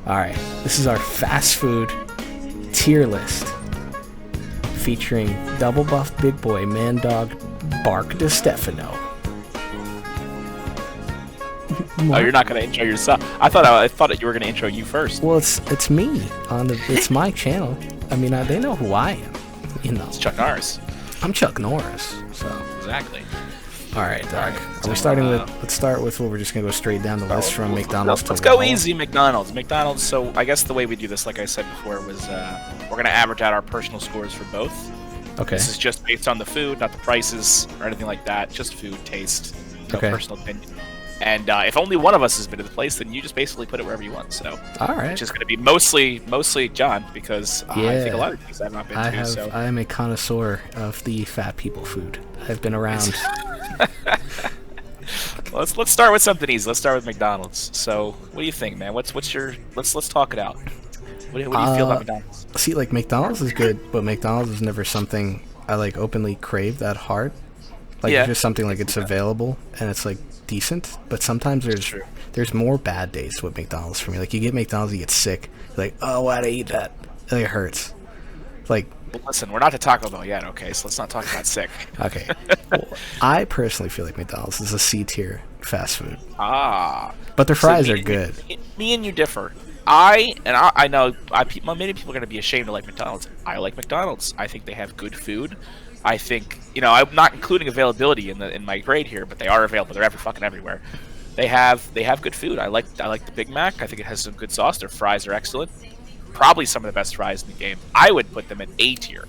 All right, this is our fast food tier list featuring Double Buff Big Boy Man Dog Bark DeStefano. Oh, you're not gonna intro yourself. I thought you were gonna intro you first. Well, it's me it's my channel. I mean, they know who I am. You know, It's Chuck Norris. I'm Chuck Norris. So Exactly. all right, Doug. Are we starting with? Let's start with. Well, we're just gonna go straight down the list from McDonald's to Let's go Walmart. easy. McDonald's. So I guess the way we do this, like I said before, was we're gonna average out our personal scores for both. Okay. This is just based on the food, not the prices or anything like that. Just food, taste, no Okay. personal opinion. And if only one of us has been to the place, then you just basically put it wherever you want. So, All right. which is going to be mostly John, because I think Yeah. a lot of things I've not been to. So I am a connoisseur of the fat people food. I've been around. let's start with something easy. Let's start with McDonald's. So, what do you think, man? What's your let's talk it out. What do you feel about McDonald's? See, like McDonald's is good, but McDonald's is never something I like openly crave that hard. Like Yeah. it's just something like it's available and it's like decent, but sometimes True. there's more bad days with McDonald's for me. Like you get McDonald's, you get sick. You're like, oh, why'd I eat that? Like, it hurts. Like, Well, listen, we're not to Taco Bell yet, okay? So let's not talk about sick. okay. Well, I personally feel like McDonald's is a C tier fast food, but their fries So are good. Me and you differ. I know many people are going to be ashamed to like McDonald's. I like McDonald's. I think they have good food. I think, I'm not including availability in my grade here, but they are available. They're fucking everywhere. They have good food. I like the Big Mac. I think it has some good sauce. Their fries are excellent. Probably some of the best fries in the game. I would put them at A tier.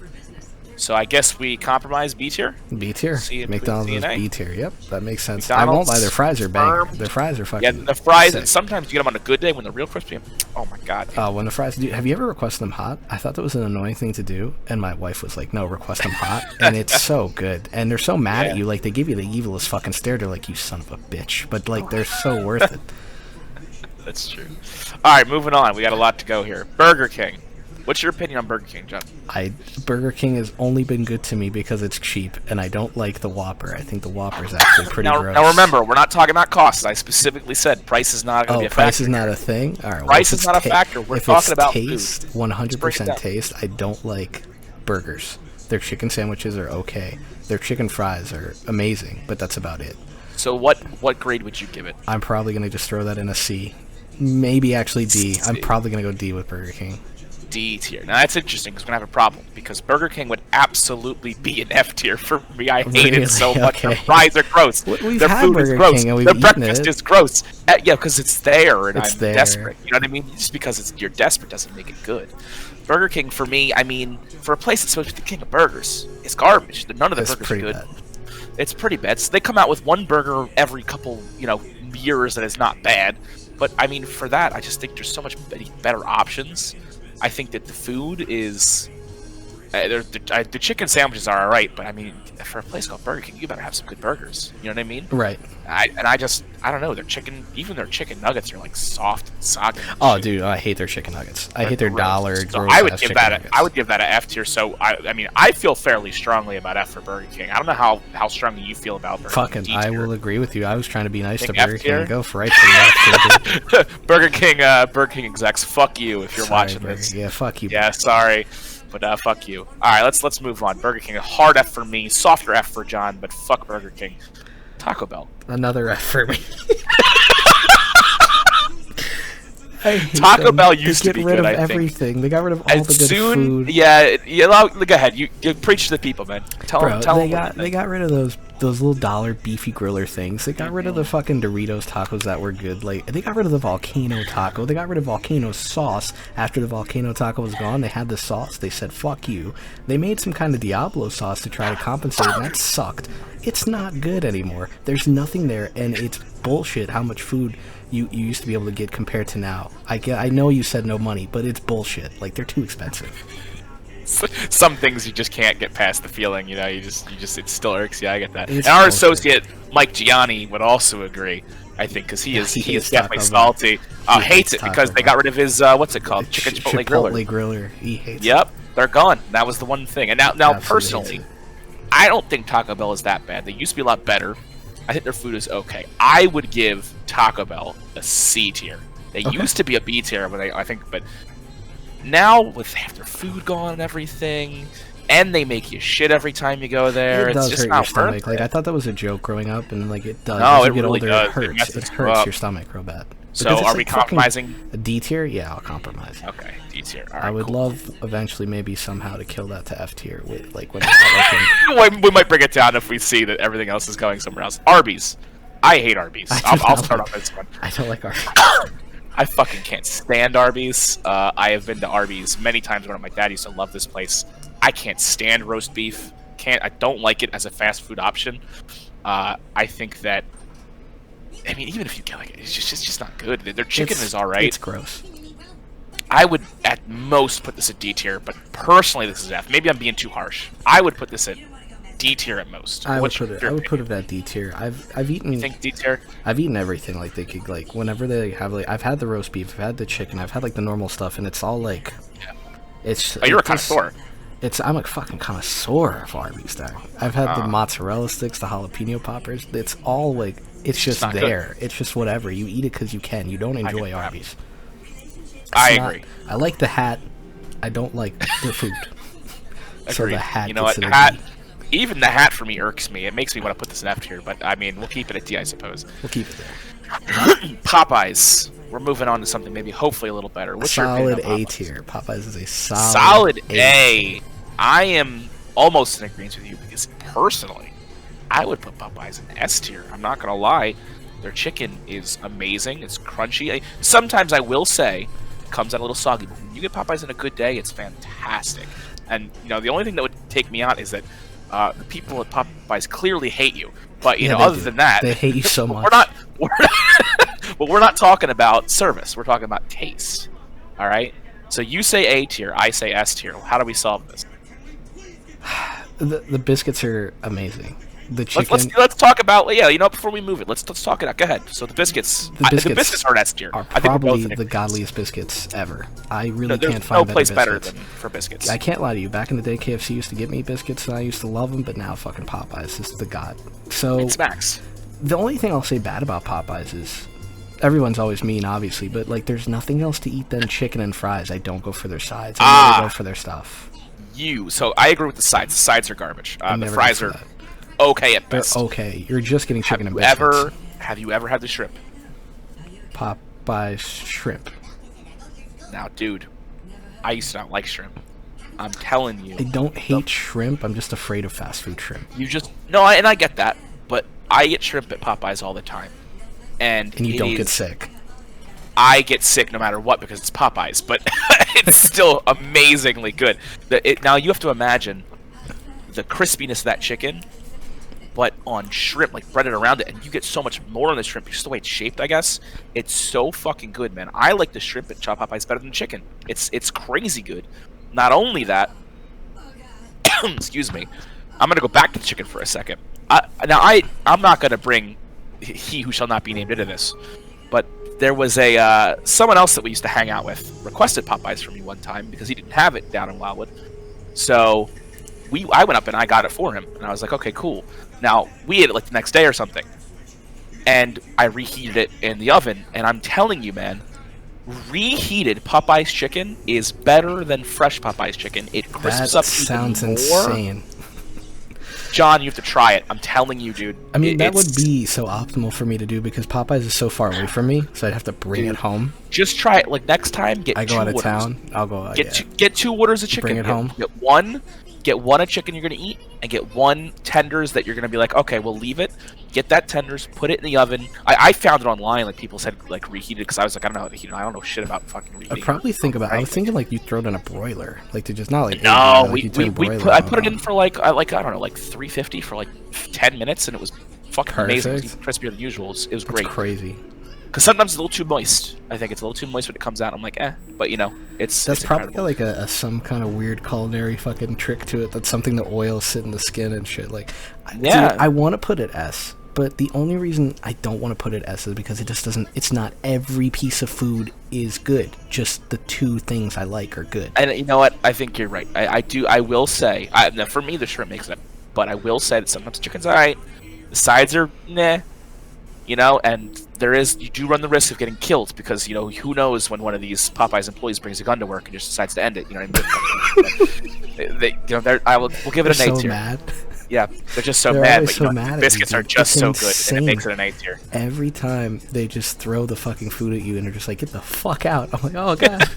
So I guess we compromise B tier. B tier. C and McDonald's C is and A. B tier. Yep, that makes sense. McDonald's, I won't lie, their fries are bang. firm. Their fries are fucking. Yeah, the fries. sick. Sometimes you get them on a good day when they're real crispy. Oh my god. When the fries have you ever requested them hot? I thought that was an annoying thing to do, and my wife was like, no, request them hot. And it's so good. And they're so mad at you, like they give you the evilest fucking stare. They're like, you son of a bitch. But like they're so worth it. That's true. All right, moving on. We got a lot to go here. Burger King. What's your opinion on Burger King, John? Burger King has only been good to me because it's cheap, and I don't like the Whopper. I think the Whopper is actually pretty gross. Now remember, we're not talking about costs. I specifically said price is not going to be a factor. Price is not a thing? All right. Price is not a factor. We're talking about taste, food. 100% taste. I don't like burgers. Their chicken sandwiches are okay. Their chicken fries are amazing, but that's about it. So what grade would you give it? I'm probably going to just throw that in a C. Maybe actually D. C. I'm probably going to go D with Burger King. D tier. Now that's interesting because we're gonna have a problem because Burger King would absolutely be an F tier for me. I hate it so much. Okay. Their fries are gross. We've Their had food Burger is gross. King and we've Their eaten breakfast it. is gross. Yeah, because it's there and It's I'm there. desperate. You know what I mean? Just because you're desperate doesn't make it good. Burger King for me, I mean, for a place that's supposed to be the king of burgers, it's garbage. None of the burgers are good. Bad. It's pretty bad. So they come out with one burger every couple, years that is not bad. But I mean, for that, I just think there's so much better options. I think that the food is the chicken sandwiches are alright, but I mean, for a place called Burger King, you better have some good burgers. You know what I mean? Right. I don't know. Even their chicken nuggets are like soft and soggy. And Oh, shit. dude, I hate their chicken nuggets. I hate their Gross. dollar. So I would give that a F tier. So I mean, I feel fairly strongly about F for Burger King. I don't know how strongly you feel about Burger King. Fucking, I will agree with you. I was trying to be nice to Think F Burger King. tier? Go for right for the F tier, dude. Burger King execs, fuck you if you're Sorry, watching Burger. this. Yeah, fuck you. Yeah, sorry, but fuck you. All right, let's move on. Burger King, a hard F for me, softer F for John, but fuck Burger King. Taco Bell. Another F for me. I hate Taco them. Bell used they to be get rid good, of I think. everything. They got rid of all the good food. Yeah, go ahead. You preach to the people, man. Tell them. They got rid of those little dollar beefy griller things. They got rid of the fucking Doritos tacos that were good. Like they got rid of the volcano taco. They got rid of volcano sauce. After the volcano taco was gone, they had the sauce. They said fuck you. They made some kind of Diablo sauce to try to compensate, and that sucked. It's not good anymore. There's nothing there, and it's bullshit how much food you used to be able to get compared to now. I know you said no money, but it's bullshit. Like they're too expensive. Some things you just can't get past the feeling. You just it still irks you. I get that. It's and our bullshit. associate Mike Gianni would also agree. I think because he is definitely Taco salty. Bell. Hates it because they got rid of his what's it called? Chicken Chipotle Griller. He hates Yep, they're gone. That was the one thing. And now Absolutely personally, hates I don't think Taco Bell is that bad. They used to be a lot better. I think their food is okay. I would give Taco Bell a C tier. They Okay. used to be a B tier, but I think, but now with half their food gone and everything, and they make you shit every time you go there. It It's does just hurt your not stomach. worth Like it. I thought that was a joke growing up, and like it does. No, As it you get really older, does. it It hurts. messes It you hurts up. your stomach real bad. So Because it's are we like fucking compromising? a D tier? Yeah, I'll compromise. Okay, D tier. All I right, would cool. love eventually maybe somehow to kill that to F tier with like when you start looking. We might bring it down if we see that everything else is going somewhere else. Arby's. I hate Arby's. I'll start off this one. I don't like Arby's. I fucking can't stand Arby's. I have been to Arby's many times when my dad used to love this place. I can't stand roast beef. I don't like it as a fast food option. I think that, I mean, even if you get like it, it's just not good. Their chicken is all right. It's gross. I would at most put this at D tier, but personally this is F. Maybe I'm being too harsh. I would put this at D tier at most. I would What's put it. your I would put opinion? it at D tier. I've eaten. You think D tier? I've eaten everything. Like they could like whenever they have like I've had the roast beef, I've had the chicken, I've had like the normal stuff, and it's all like, Yeah. it's. Oh, you're a it just- connoisseur. I'm a fucking connoisseur of Arby's there. I've had the mozzarella sticks, the jalapeno poppers. It's all like it's just not there. It's just whatever. You eat it because you can. You don't enjoy that. Arby's. I It's not- agree. I like the hat. I don't like the food. So Agreed. the hat. You know what? gets The in a hat. D. Even the hat for me irks me. It makes me want to put this in F tier, but I mean, we'll keep it at D, I suppose. We'll keep it there. Popeyes. We're moving on to something maybe hopefully a little better. What's your Solid opinion on A Popeyes? tier. Popeyes is a solid. Solid A. I am almost in agreement with you because personally, I would put Popeyes in S tier. I'm not gonna lie, their chicken is amazing. It's crunchy. Sometimes I will say, it comes out a little soggy, but when you get Popeyes in a good day, it's fantastic. And you know, the only thing that would take me out is that the people at Popeyes clearly hate you. But you Yeah, know, they other do. than that, They hate you so much. we're not talking about service. We're talking about taste. All right. So you say A tier, I say S tier. How do we solve this? The biscuits are amazing. The chicken. Let's talk about you know before we move it. Let's talk it out. Go ahead. So the biscuits. The biscuits are S tier. are I think we're probably both in the agreement. godliest biscuits ever. I really No, there's can't find no place better biscuits. than for biscuits. I can't lie to you. Back in the day, KFC used to get me biscuits, and I used to love them. But now, fucking Popeyes is the god. So It smacks. the only thing I'll say bad about Popeyes is everyone's always mean, obviously, but like there's nothing else to eat than chicken and fries. I don't go for their sides. I never go for their stuff. So I agree with the sides. The sides are garbage. The never fries go are for that. okay at They're best. okay. You're just getting chicken and Have biscuits. you ever had the shrimp? Popeyes shrimp. Now, dude, I used to not like shrimp. I'm telling you. I don't hate shrimp. I'm just afraid of fast food shrimp. You just no, and I get that, but I get shrimp at Popeyes all the time, and And you it don't get is- sick. I get sick no matter what because it's Popeyes, but it's still amazingly good. Now you have to imagine the crispiness of that chicken, but on shrimp, like breaded around it, and you get so much more on the shrimp just the way it's shaped. I guess it's so fucking good, man. I like the shrimp at Popeyes better than chicken. It's crazy good. Not only that, excuse me, I'm gonna go back to the chicken for a second. I'm not gonna bring he who shall not be named into this, but there was a someone else that we used to hang out with requested Popeyes for me one time because he didn't have it down in Wildwood. So I went up and I got it for him, and I was like, okay, cool. Now we ate it like the next day or something, and I reheated it in the oven, and I'm telling you, man, reheated Popeyes chicken is better than fresh Popeyes chicken. It crisps That up sounds even more. insane. John, you have to try it. I'm telling you, dude. I mean, that It's- would be so optimal for me to do because Popeyes is so far away from me, so I'd have to bring it home. Just try it. Like next time, get I go two out of orders. town, I'll go out. Yeah. Get 2 orders of chicken. Bring it home. Get one a chicken you're gonna eat, and get one tenders that you're gonna be like, okay, we'll leave it. Get that tenders, put it in the oven. I found it online, like people said, like reheated, because I was like, I don't know how to heat it. I don't know shit about fucking reheating. I'd probably think about. I was thinking like you throw it in a broiler, like to just not like. No, like you turn broiler I on. put it in for like I don't know, like 350 for like 10 minutes, and it was fucking amazing. It was even crispier than usual. It was That's great. crazy. Because sometimes it's a little too moist. I think it's a little too moist when it comes out. I'm like, but you know, That's it's probably incredible. like a some kind of weird culinary fucking trick to it. That's something the oil sit in the skin and shit. Like, Yeah. dude, I want to put it S, but the only reason I don't want to put it S is because it just doesn't. It's not every piece of food is good. Just the 2 things I like are good. And you know what? I think you're right. I will say, now for me, the shrimp makes it. But I will say that sometimes chicken's alright. The sides are nah. you know, and you do run the risk of getting killed because, you know, who knows when one of these Popeyes employees brings a gun to work and just decides to end it. You know what I mean? You know, we'll give it They're an A so tier. mad. Yeah, they're just so They're mad, always but you so know, mad the at biscuits you, are dude. just It's so insane. good, and it makes it an A tier. Every time they just throw the fucking food at you and they're just like, get the fuck out. I'm like, oh god.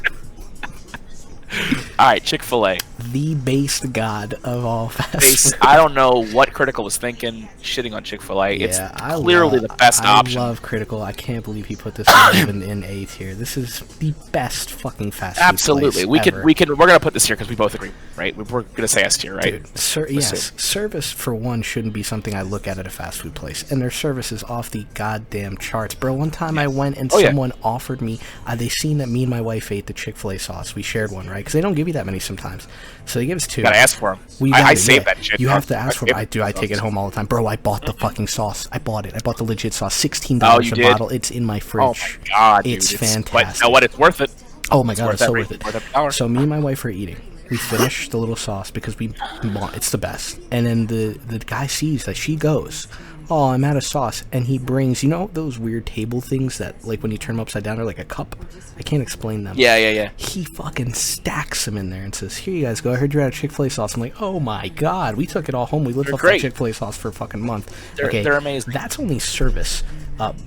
All right, Chick-fil-A. The base god of all fast food. I don't know what Critical was thinking, shitting on Chick-fil-A. Yeah, It's clearly the best option. I love Critical. I can't believe he put this even in A tier. This is the best fucking fast food Absolutely, place ever. we're gonna put this here because we both agree, right? We're gonna say S tier, right? Dude, yes, service for one shouldn't be something I look at a fast food place, and their service is off the goddamn charts, bro. One time I went and someone offered me. They seen that me and my wife ate the Chick-fil-A sauce. We shared one, right? Because they don't give you that many sometimes, so they give us 2. You gotta ask for them. I save that shit. You have to ask for them. I do. I take it home all the time, bro. I bought the fucking sauce. I bought it. I bought the legit sauce. $16 a bottle. It's in my fridge. Oh my god, dude. It's fantastic. But you know what? It's worth it. Oh my god, it's so worth it. $1. So me and my wife are eating. We finish the little sauce because we want it's the best. And then the guy sees that she goes, oh, I'm out of sauce, and he brings, you know, those weird table things that, like, when you turn them upside down, are like a cup. I can't explain them. Yeah. He fucking stacks them in there and says, here you guys go. I heard you're out of Chick-fil-A sauce. I'm like, oh my god, we took it all home. We lived off that Chick-fil-A sauce for a fucking month. They're amazing. That's only service.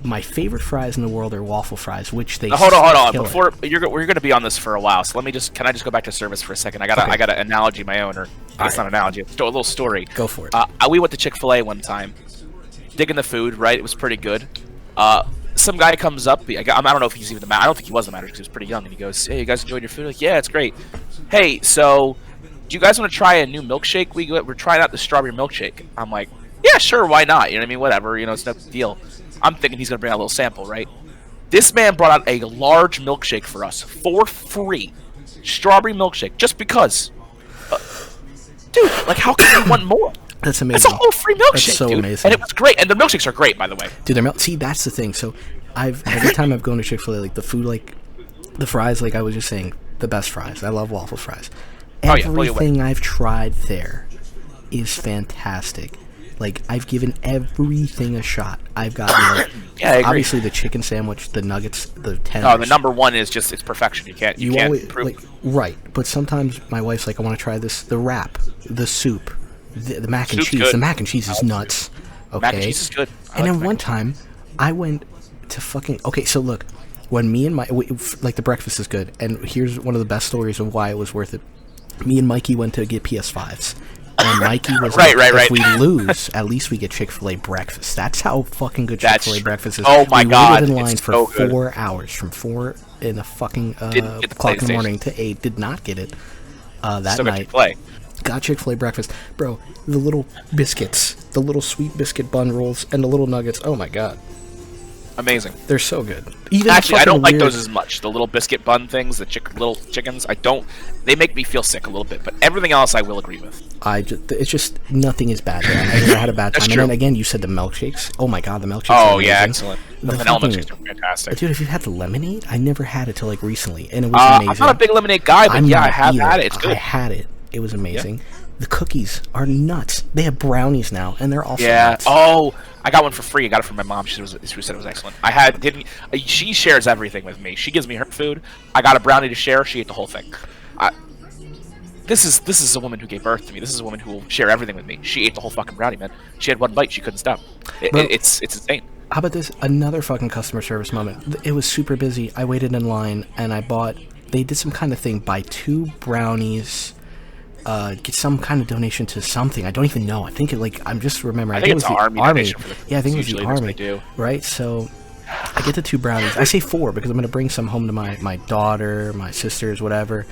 My favorite fries in the world are waffle fries, which they hold on. Before we're gonna be on this for a while, so can I just go back to service for a second? I got an analogy of my own, or it's not an analogy. It's a little story. Go for it. We went to Chick-fil-A one time, digging the food. Right, it was pretty good. Some guy comes up. I don't know if he's even the manager. I don't think he was the manager because he was pretty young. And he goes, "Hey, you guys enjoyed your food?" Like, yeah, it's great. Hey, so do you guys want to try a new milkshake? We're trying out the strawberry milkshake. I'm like, yeah, sure, why not? You know what I mean? Whatever. You know, it's no big deal. I'm thinking he's gonna bring out a little sample, right? This man brought out a large milkshake for us for free, strawberry milkshake, just because. Dude, like, how can you want more? That's amazing. It's a whole free milkshake, That's so dude. amazing. And it was great. And the milkshakes are great, by the way. Dude, see, that's the thing. So, every time I've gone to Chick-fil-A, like, the food, like, the fries, like I was just saying, the best fries. I love waffle fries. Everything I've tried there is fantastic. Like, I've given everything a shot. I've gotten, like, yeah, I agree. Obviously the chicken sandwich, the nuggets, the tenders. Oh, the number one is just, it's perfection. You can't improve. Like, right, but sometimes my wife's like, I want to try this, the wrap, the soup, the mac and cheese. Good. The mac and cheese is nuts. Okay? Mac and cheese is good. And then one time, I went to fucking... Okay, so look, when me and like, the breakfast is good, and here's one of the best stories of why it was worth it. Me and Mikey went to get PS5s. And Mikey was right. If we lose, at least we get Chick-fil-A breakfast. That's how fucking good Chick-fil-A breakfast is. Oh my god, we waited in line for 4 good. hours, from 4 in the fucking o'clock in the morning to 8. Did not get it that Still night. Got Chick-fil-A breakfast, bro. The little biscuits, the little sweet biscuit bun rolls, and the little nuggets. Oh my god. Amazing. They're so good. Even actually, I don't like those as much. The little biscuit bun things, the little chickens. I don't. They make me feel sick a little bit. But everything else, I will agree with. It's just nothing is bad there. I never had a bad time. And then again, you said the milkshakes. Oh my god, the milkshakes. Oh yeah, excellent. The vanilla milkshakes are fantastic. Dude, if you've had the lemonade, I never had it till like recently, and it was amazing. I'm not a big lemonade guy, but I have had it. It's good. I had it. It was amazing. Yeah. The cookies are nuts. They have brownies now, and they're also nuts. Oh, I got one for free. I got it from my mom. She said it was excellent. She shares everything with me. She gives me her food. I got a brownie to share. She ate the whole thing. This is a woman who gave birth to me. This is a woman who will share everything with me. She ate the whole fucking brownie, man. She had one bite. She couldn't stop. It's insane. How about this? Another fucking customer service moment. It was super busy. I waited in line, and they did some kind of thing. Buy 2 brownies. Get some kind of donation to something. I don't even know. I think I'm just remembering. I think it was the army. Yeah, I think it was the army. Right? So I get the 2 brownies. I say 4 because I'm going to bring some home to my daughter, my sisters, whatever.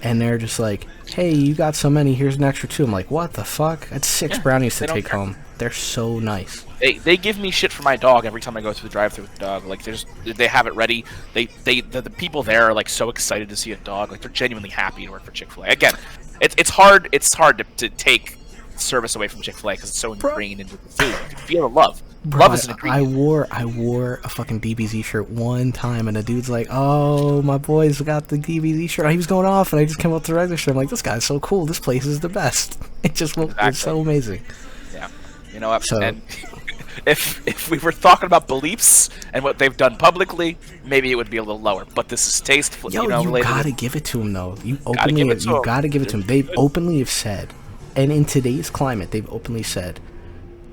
And they're just like, hey, you got so many. Here's an extra 2. I'm like, what the fuck? That's 6 brownies to take home. They're so nice. They give me shit for my dog every time I go through the drive-thru with the dog. Like, they have it ready. The people there are like so excited to see a dog. Like, they're genuinely happy to work for Chick-fil-A. Again, it's hard to take service away from Chick-fil-A because it's so ingrained into the food. You can feel the love. Bro, love is an ingredient. I wore a fucking DBZ shirt one time, and the dude's like, "Oh, my boy's got the DBZ shirt." He was going off, and I just came up to the register. I'm like, "This guy's so cool. This place is the best." It just it's so amazing. Yeah, you know what? So, and if we were talking about beliefs and what they've done publicly, maybe it would be a little lower. But this is tasteful. Yo, you know, you gotta give it to them though. You openly, give it to you 'em. gotta give it to them. They've openly have said, and in today's climate, they've openly said.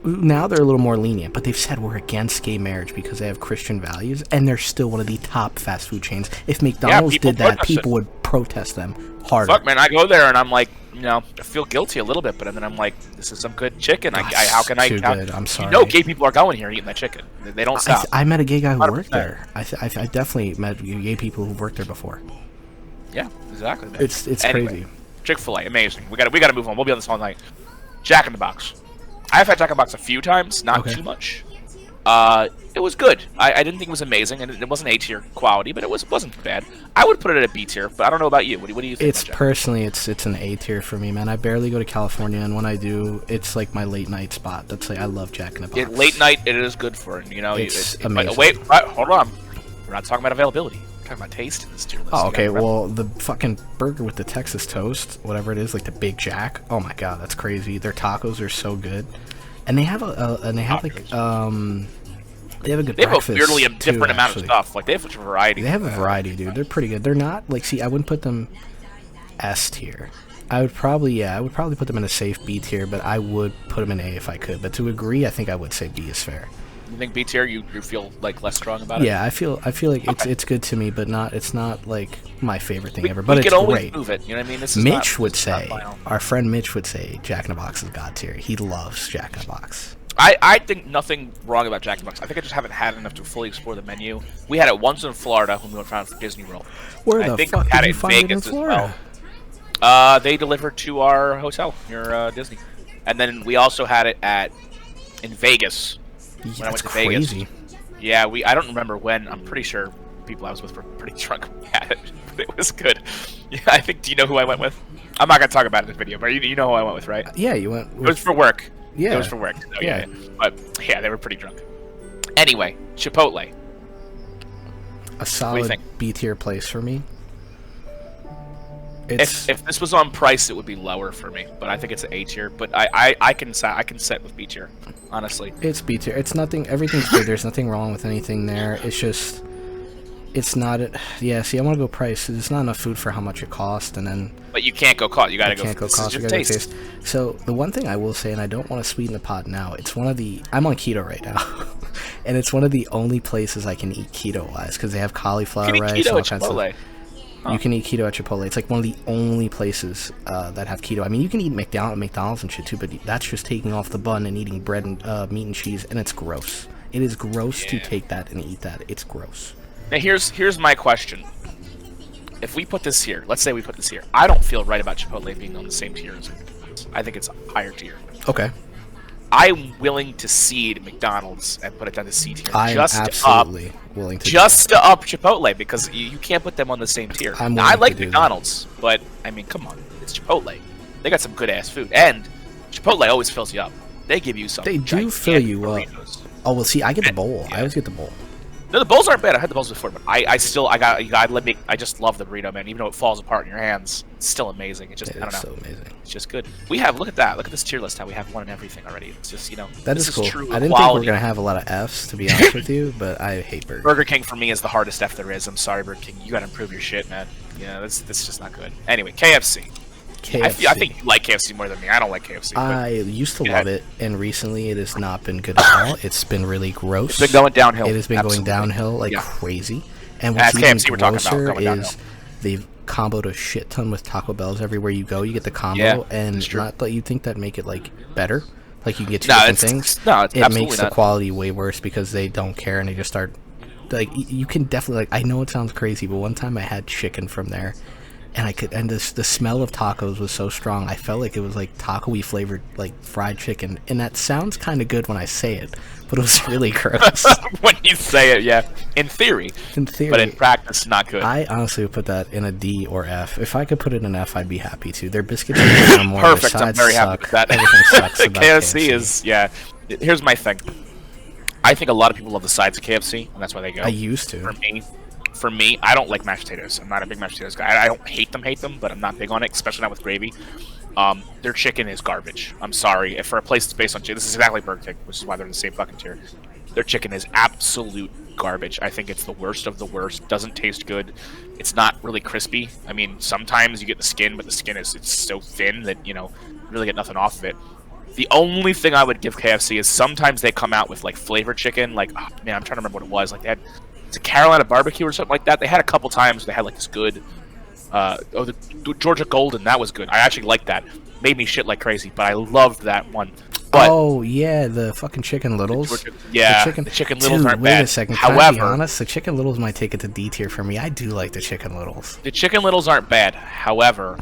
Now they're a little more lenient, but they've said we're against gay marriage because they have Christian values, and they're still one of the top fast food chains. If McDonald's did that, people would protest them harder. Fuck, man, I go there and I'm like, you know, I feel guilty a little bit, but then I'm like, this is some good chicken. How can I? Too good. I'm sorry. You know, gay people are going here eating that chicken. They don't stop. I met a gay guy who 100%. worked there. I definitely met gay people who worked there before. Yeah, exactly. Man. It's anyway, crazy. Chick-fil-A, amazing. We gotta move on. We'll be on this all night. Jack in the Box. I've had Jack in the Box a few times, not too much. It was good. I didn't think it was amazing, and it wasn't A-tier quality, but it wasn't bad. I would put it at a B-tier, but I don't know about you. What do you think? It's personally, it's an A-tier for me, man. I barely go to California, and when I do, it's like my late night spot. That's like I love Jack in the Box. Late night, it is good for it. You know, it's amazing. Wait, hold on. We're not talking about availability. We're talking about taste in this tier list. Oh, okay. Well, the fucking burger with the Texas toast, whatever it is, like the Big Jack. Oh my god, that's crazy. Their tacos are so good, and they have they have a good They have breakfast a weirdly too, different amount actually. of stuff. Like they have such a variety. They have a variety, dude. They're pretty good. They're not like, see, I wouldn't put them S tier. I would probably put them in a safe B tier, but I would put them in A if I could. But to agree, I think I would say B is fair. You think B tier? You feel like less strong about it? Yeah, I feel like it's good to me, but it's not like my favorite thing ever. But But we it's can always great. move it. You know what I mean? This is Mitch would this is not say, final. our friend Mitch would say, Jack in the Box is God tier. He loves Jack in the Box. I think nothing wrong about Jack in the Box. I think I just haven't had enough to fully explore the menu. We had it once in Florida when we went around for Disney World. Where I the think fuck we had did you it in find it in Vegas as Florida? well. They delivered to our hotel near Disney, and then we also had it in Vegas when I went to Vegas. Crazy. Yeah, I don't remember when. I'm pretty sure people I was with were pretty drunk when we had it, but it was good. Yeah, I think. Do you know who I went with? I'm not gonna talk about it in this video, but you know who I went with, right? Yeah, you went. It was for work. Yeah. It was for work. So, Yeah. But yeah, they were pretty drunk. Anyway, Chipotle. A solid think? B tier place for me. It's If this was on price, it would be lower for me. But I think it's an A tier. But I can set with B tier, honestly. It's B tier. It's nothing. Everything's good. There's nothing wrong with anything there. It's just, it's not. Yeah. See, I want to go price. There's not enough food for how much it costs, and then. But you can't go cost. You gotta I can't go this is cost. You your gotta go taste. taste. So the one thing I will say, and I don't want to sweeten the pot now. It's one of the. I'm on keto right now, and it's one of the only places I can eat keto wise because they have cauliflower You can rice eat and keto all at kinds of Chipotle. stuff. You can eat keto at Chipotle. It's like one of the only places that have keto. I mean, you can eat McDonald's and shit too, but that's just taking off the bun and eating bread and meat and cheese, and it's gross. It is gross to take that and eat that. It's gross. Now here's my question. If we put this here, let's say we put this here, I don't feel right about Chipotle being on the same tier as McDonald's. I think it's a higher tier. Okay. I'm willing to cede McDonald's and put it down to C tier. I am absolutely willing to do Just to up Chipotle because you can't put them on the same tier. I'm Now, I willing like to do McDonald's, but I mean, come on, it's Chipotle. They got some good ass food, and Chipotle always fills you up. They give you some. They do fill you up. burritos. Oh, well, see, I get the bowl. Yeah. I always get the bowl. No, the bowls aren't bad. I had the bowls before, but I just love the burrito, man. Even though it falls apart in your hands, it's still amazing. It just I don't know. It's so amazing. It's just good. Look at that. Look at this tier list. How we have one in everything already. It's just That this is cool. true I didn't think we quality. were gonna have a lot of Fs, to be honest with you, but I hate burgers. Burger King for me is the hardest F there is. I'm sorry, Burger King. You gotta improve your shit, man. Yeah, that's just not good. Anyway, KFC. KFC. I think you like KFC more than me. I don't like KFC. but I used to Yeah. love it, and recently it has not been good at all. It's been really gross. It's been going downhill. It has been Absolutely. going downhill like Yeah. crazy. And That's what's even KFC we're talking about, grosser going downhill. is they've comboed a shit ton with Taco Bells everywhere you go. You get the combo, Yeah, and it's true. not that you think that make it like better. Like you can get two No, different it's- things. no, it's it absolutely makes the not. quality way worse because they don't care and they just start. Like you can definitely like. I know it sounds crazy, but one time I had chicken from there. And the smell of tacos was so strong. I felt like it was like taco-y flavored like fried chicken, and that sounds kind of good when I say it, but it was really gross. when you say it, yeah. In theory. In theory, But in practice, not good. I honestly would put that in a D or F. If I could put it in F, I'd be happy to. Their biscuits are more. Perfect. Their I'm sides very happy suck. with that. Everything sucks about KFC is, yeah. Here's my thing. I think a lot of people love the sides of KFC, and that's why they go. I used to. For me, I don't like mashed potatoes. I'm not a big mashed potatoes guy. I don't hate them, but I'm not big on it, especially not with gravy. Their chicken is garbage. I'm sorry. For a place that's based on chicken, this is exactly Burger King, which is why they're in the same fucking tier. Their chicken is absolute garbage. I think it's the worst of the worst. Doesn't taste good. It's not really crispy. I mean, sometimes you get the skin, but the skin it's so thin that, you really get nothing off of it. The only thing I would give KFC is sometimes they come out with, like, flavored chicken. Like, oh, man, I'm trying to remember what it was. Like, they had a Carolina barbecue or something like that. They had a couple times they had, like, this good... the Georgia Golden, that was good. I actually liked that. Made me shit like crazy, but I loved that one. But oh yeah, the fucking Chicken Littles. the Chicken Littles Dude, aren't wait bad. a second. However, Can I be honest? The Chicken Littles might take it to D tier for me. I do like the Chicken Littles. the Chicken Littles aren't bad. However,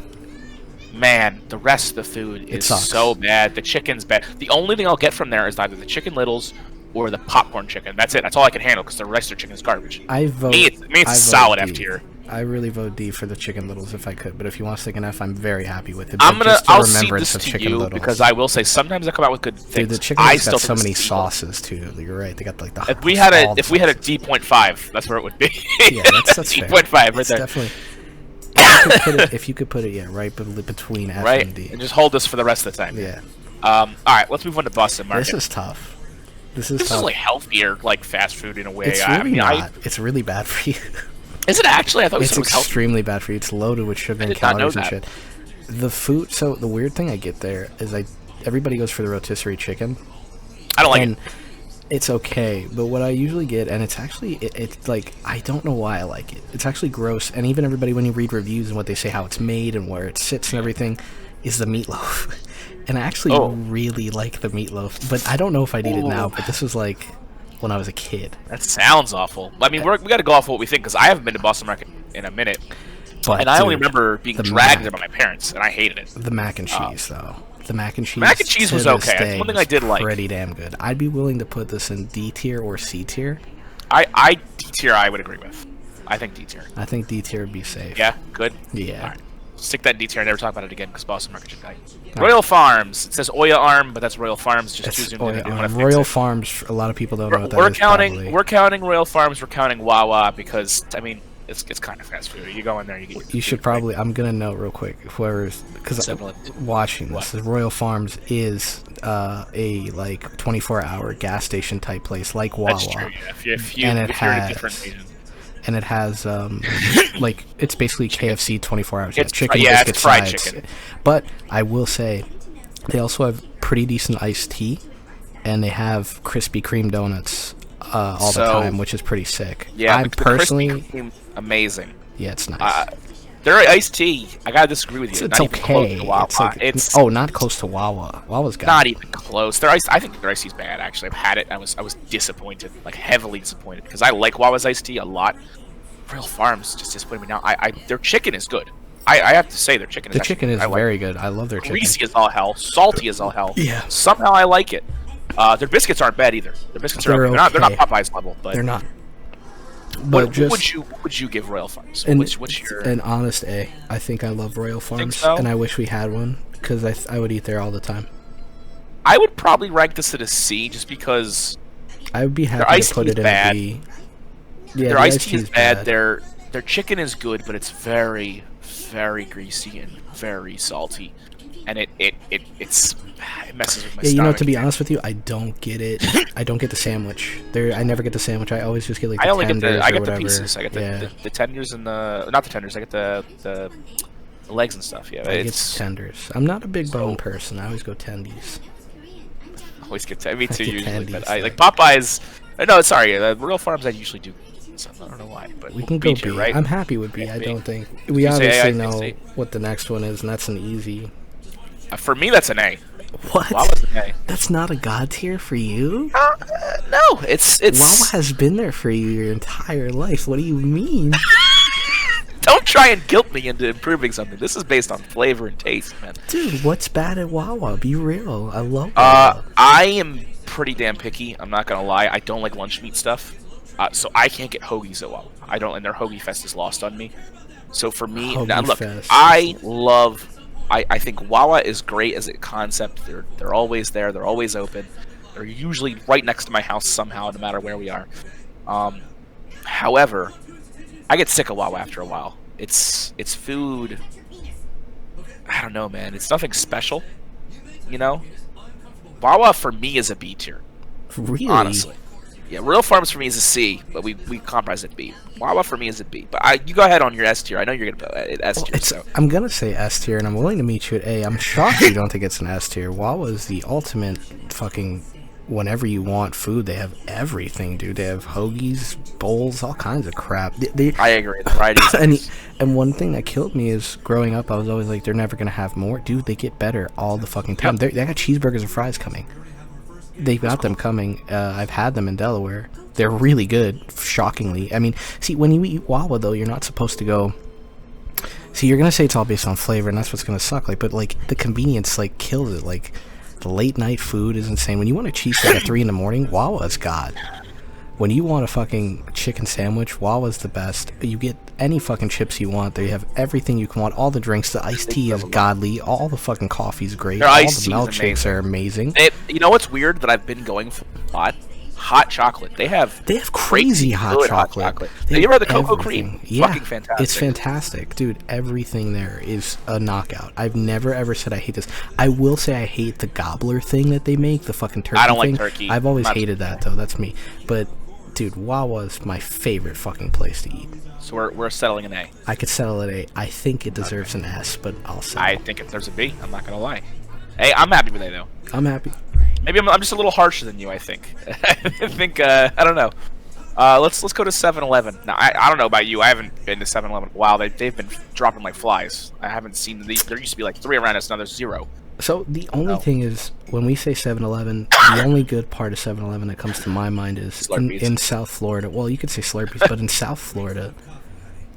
man, the rest of the food is sucks. so bad. The chicken's bad. The only thing I'll get from there is either the Chicken Littles or the popcorn chicken. That's it. That's all I can handle because the rest of the chicken is garbage. I vote. Me, it's solid F tier. I really vote D for the Chicken Littles if I could, but if you want to stick an F, I'm very happy with it. I'll see this to you because I will say sometimes I come out with good things. Dude, the chicken I has got still so think many it's sauces too. You're right. They got like the. If we had a D.5, that's where it would be. Yeah, that's fair. D.5 right It's there. definitely. If you could put it, yeah, right between F Right, and D. and just hold this for the rest of the time. Yeah. All right, let's move on to Boston Market. This is tough. This This tough. is like healthier, like fast food in a way. It's really not. It's really bad for you. Is it actually? I thought It's it was healthy. extremely bad for you. It's loaded with sugar I and did not know calories and that. shit. The food. So the weird thing I get there is everybody goes for the rotisserie chicken. I don't like and it. It's okay, but what I usually get, and it's actually, it's like, I don't know why I like it. It's actually gross, and even everybody, when you read reviews and what they say, how it's made and where it sits and everything, is the meatloaf. And I actually really like the meatloaf, but I don't know if I'd eat it now, but this was like when I was a kid. That sounds awful. I mean, we got to go off what we think, because I haven't been to Boston Market in a minute. But, and I only dude, remember being dragged there by my parents, and I hated it. The mac and cheese, though. The mac and cheese. Mac and cheese was okay. That's one thing I did like. Pretty damn good. I'd be willing to put this in D tier or C tier. D tier, I would agree with. I think D tier. I think D tier would be safe. Yeah, good. Yeah. All right. Stick that in D tier. Never talk about it again because Boston Market should die. Royal Farms. It says Oya Arm, but that's Royal Farms. Just too zoomed in. I didn't want to Royal Farms. A lot of people don't know what that is. Probably. We're counting Royal Farms. We're counting Wawa because I mean it's kind of fast food. You go in there, you get. You should probably. I'm gonna note real quick. Whoever's because watching this, Royal Farms is a like 24-hour gas station type place like Wawa. That's true. Yeah. If you're in a different region. And it has like it's basically KFC 24 hours. It's chicken, it's biscuit fried sides. chicken. But I will say, they also have pretty decent iced tea, and they have Krispy Kreme donuts all the time, which is pretty sick. Yeah, I'm personally amazing. Yeah, it's nice. Their iced tea, I gotta disagree with you. It's okay. It's not close to Wawa. Wawa's got not even close. I think their iced tea's bad. Actually, I've had it. I was disappointed, like heavily disappointed, because I like Wawa's iced tea a lot. Royal Farms just disappointed me now. Their chicken is good. I have to say their chicken is. The chicken is very good. I love their chicken. Greasy as all hell, salty as all hell. Yeah. Somehow I like it. Their biscuits aren't bad either. Their biscuits are okay. They're not Popeye's level, but they're not. But what would you give Royal Farms? What's your an honest A? I think I love Royal Farms, so? and I wish we had one because I would eat there all the time. I would probably rank this at a C just because I would be happy to put it in a B. Yeah, their iced tea is bad. Their chicken is good, but it's very, very greasy and very salty, and it messes with my stomach. To be honest with you, I don't get it. I don't get the sandwich. I never get the sandwich. I always just get like the tenders I get the pieces. I get the tenders and not the tenders. I get the legs and stuff. Yeah, I get the tenders. I'm not a big bone person. I always go tendies. Always get me too usually, tendies, but I like Popeyes. No, sorry, Royal Farms I usually do. So I don't know why, but we can go B. Right? I'm happy with B. I don't think we obviously know what the next one is, and that's an easy. For me, that's an A. What? Wawa's an A. That's not a god tier for you? No, it's Wawa has been there for you your entire life. What do you mean? Don't try and guilt me into improving something. This is based on flavor and taste, man. Dude, what's bad at Wawa? Be real. I love Wawa. I am pretty damn picky. I'm not gonna lie. I don't like lunch meat stuff. So I can't get hoagies at Wawa. I don't, and their hoagie fest is lost on me. So for me, now look, I think Wawa is great as a concept. They're always there. They're always open. They're usually right next to my house somehow, no matter where we are. However, I get sick of Wawa after a while. Its food I don't know, man. It's nothing special, you know. Wawa for me is a B tier, Really? honestly. Yeah, Real Farms for me is a C, but we compromise at B. Wawa for me is a B, but you go ahead on your S tier. I know you're gonna put it S tier. So. I'm gonna say S tier, and I'm willing to meet you at A. I'm shocked you don't think it's an S tier. Wawa is the ultimate fucking. Whenever you want food, they have everything, dude. They have hoagies, bowls, all kinds of crap. I agree. The variety is and one thing that killed me is growing up, I was always like, they're never gonna have more. Dude, they get better all the fucking time. Yep. They got cheeseburgers and fries coming. They've got them coming. I've had them in Delaware. They're really good, shockingly. I mean, see, when you eat Wawa, though, you're not supposed to go... See, you're gonna say it's all based on flavor, and that's what's gonna suck. Like, but, like, the convenience, like, kills it. Like, the late-night food is insane. When you want a cheesesteak at 3 in the morning, Wawa's God. When you want a fucking chicken sandwich, Wawa's the best. You get any fucking chips you want. They have everything you can want. All the drinks. The iced tea is godly. All the fucking coffee's great. Their All the iced tea is milkshakes amazing. are amazing. You know what's weird that I've been going for a lot? Hot chocolate. They have crazy hot chocolate. You ever had the cocoa everything. cream? Yeah, Fucking fantastic. it's fantastic, dude. Everything there is a knockout. I've never ever said I hate this. I will say I hate the gobbler thing that they make, the fucking turkey I don't thing. like turkey. I've always hated that though. That's me. But dude, Wawa's my favorite fucking place to eat. So we're settling an A. I could settle at A. I think it deserves an S, but I'll settle. I think if there's a B, I'm not gonna lie. Hey, I'm happy with A though. I'm happy. Maybe I'm just a little harsher than you. I think. I think. I don't know. Let's go to 7-Eleven. Now I don't know about you. I haven't been to 7-Eleven. Wow, they've been dropping like flies. I haven't seen these. There used to be like 3 around us. Now there's 0. So the only thing is, when we say 7-Eleven, the only good part of 7-Eleven that comes to my mind is in South Florida. Well, you could say Slurpees, but in South Florida,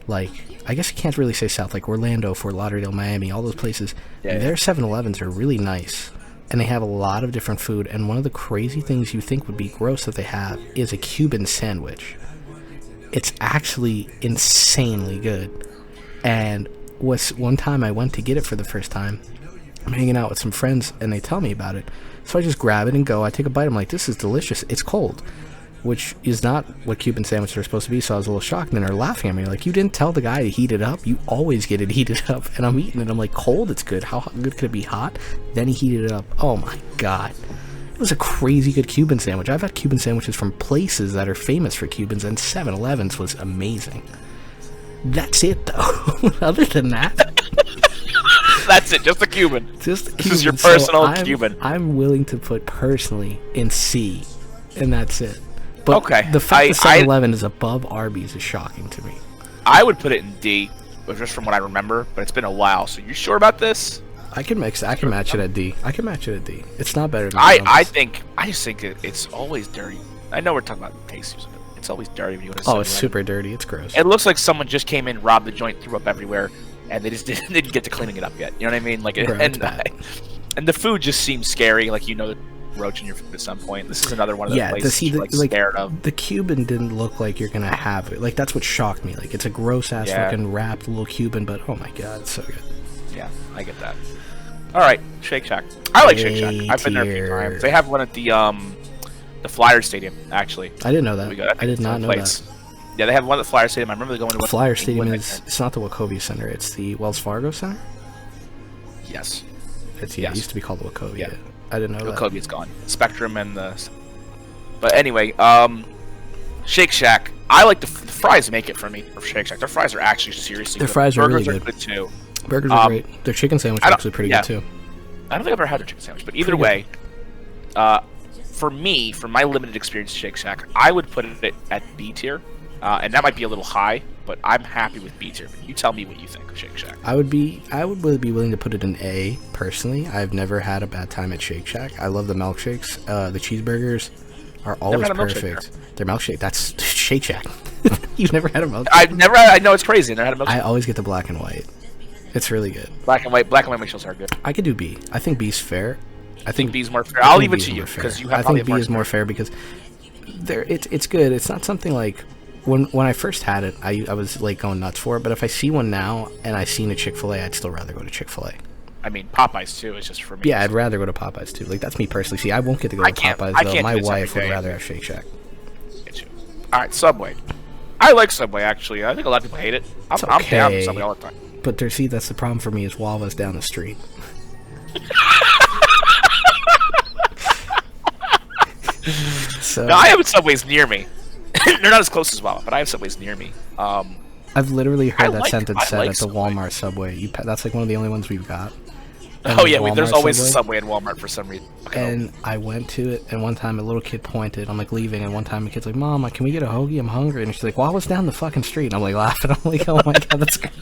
like, I guess you can't really say South, like Orlando, Fort Lauderdale, Miami, all those places, their 7-Elevens are really nice. And they have a lot of different food. And one of the crazy things you think would be gross that they have is a Cuban sandwich. It's actually insanely good. And one time I went to get it for the first time. I'm hanging out with some friends, and they tell me about it. So I just grab it and go. I take a bite. I'm like, this is delicious. It's cold, which is not what Cuban sandwiches are supposed to be. So I was a little shocked, and they're laughing at me. Like, you didn't tell the guy to heat it up. You always get it heated up. And I'm eating it. I'm like, cold? It's good. How good could it be hot? Then he heated it up. Oh, my God. It was a crazy good Cuban sandwich. I've had Cuban sandwiches from places that are famous for Cubans, and 7-Eleven's was amazing. That's it, though. Other than that... That's it, just a Cuban. Just a Cuban. This is your personal Cuban. I'm willing to put personally in C, and that's it. But okay. The fact that 7-Eleven is above Arby's is shocking to me. I would put it in D, just from what I remember, but it's been a while. So you sure about this? I can match it at D. It's not better than I just think it's always dirty. I know we're talking about taste, but it's always dirty when you go to 7-Eleven. Oh, it's super dirty. It's gross. It looks like someone just came in, robbed the joint, threw up everywhere, and they just didn't get to cleaning it up yet. You know what I mean? Like, Bro, and the food just seems scary. Like, you know, roach in your food at some point. This is another one of those places you're scared of. The Cuban didn't look like you're gonna have it. Like, that's what shocked me. Like, it's a gross ass looking wrapped little Cuban, but oh my God, it's so good. Yeah, I get that. All right, Shake Shack. I like Shake Shack. I've been there a few times. They have one at the Flyer Stadium, actually. I didn't know that. I did not know that. Yeah, they have one at the Flyer Stadium. I remember going to the Flyer Stadium it's not the Wachovia Center. It's the Wells Fargo Center. Yes. It used to be called the Wachovia. Yeah. I didn't know that. Wachovia's gone. Spectrum and the... But anyway, Shake Shack. I like the fries make it for me for Shake Shack. Their fries are actually seriously good. Their fries are really good. Burgers are good, too. Burgers are great. Their chicken sandwich is actually pretty good, too. I don't think I've ever had their chicken sandwich, but either way, for me, from my limited experience at Shake Shack, I would put it at B tier. And that might be a little high, but I'm happy with B tier. But you tell me what you think of Shake Shack. I would be willing to put it in A, personally. I've never had a bad time at Shake Shack. I love the milkshakes. The cheeseburgers are always perfect. Their milkshake, that's Shake Shack. You've never had a milkshake? I know, it's crazy. I never had a milkshake. I always get the black and white. It's really good. Black and white milkshakes are good. I could do B. I think B's fair. I think B's more fair. I'll leave it to you because you have. I think B is more fair because it's good. It's not something like when I first had it, I was like going nuts for it. But if I see one now and I seen a Chick-fil-A, I'd still rather go to Chick-fil-A. I mean, Popeyes too is just for me. Yeah, I'd rather go to Popeyes too. Like, that's me personally. See, I won't get to go to Popeyes though. My wife would rather have Shake Shack. Get you. All right, Subway. I like Subway actually. I think a lot of people hate it. I'm down with Subway all the time. But see, that's the problem for me is Wawa's down the street. So No, I have Subways near me. They're not as close as Wawa, but I have Subways near me. I've literally heard that like- sentence I said like at the Subway. Walmart Subway. That's like one of the only ones we've got. Oh yeah, Walmart there's always a Subway. Subway in Walmart for some reason. And I went to it, and one time a little kid pointed. I'm like leaving, and one time a kid's like, "Mom, can we get a hoagie? I'm hungry." And she's like, "Wawa's down the fucking street." And I'm like laughing. I'm like, "Oh my god, that's great."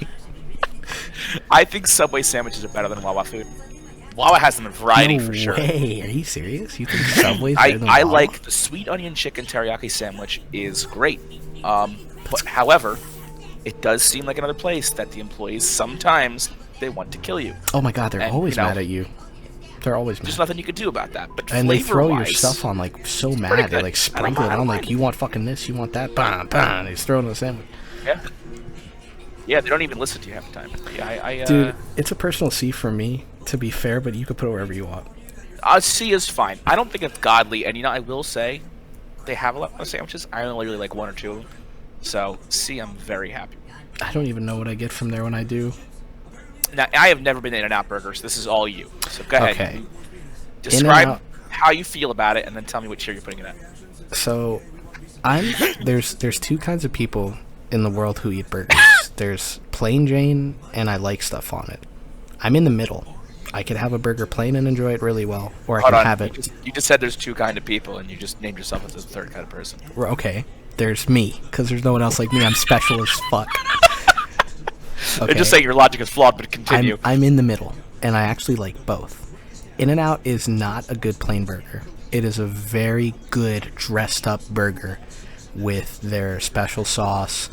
I think Subway sandwiches are better than Wawa food. Wawa has them in variety for sure. Hey, are you serious? You think Subway's better than I Wawa? like the sweet onion chicken teriyaki sandwich is great. But however, it does seem like another place that the employees sometimes they want to kill you. Oh my god, they're And, always you know, mad at you. They're always There's mad. nothing you can do about that. But And they throw your flavor-wise, stuff on like so pretty mad. They good. like I sprinkle it don't on mind. like, you want fucking this, you want that, bam, bam. They just throw it in the sandwich. Yeah. Yeah, they don't even listen to you half the time. Yeah, Dude, it's a personal C for me, to be fair, but you can put it wherever you want. C is fine. I don't think it's godly, and I will say, they have a lot of sandwiches. I only really like one or two of them. So C, I'm very happy. I don't even know what I get from there when I do. Now, I have never been to In-N-Out Burgers. This is all you. So go ahead. Okay. Describe In-N-Out- how you feel about it, and then tell me what tier you're putting it at. So, there's two kinds of people in the world who eat burgers. There's plain Jane, and I like stuff on it. I'm in the middle. I could have a burger plain and enjoy it really well, or I Hold can on. have it. You just said there's two kind of people, and you just named yourself as the third kind of person. Okay, there's me, because there's no one else like me. I'm special as fuck. Okay. Just saying your logic is flawed, but continue. I'm in the middle, and I actually like both. In-N-Out is not a good plain burger. It is a very good dressed up burger with their special sauce,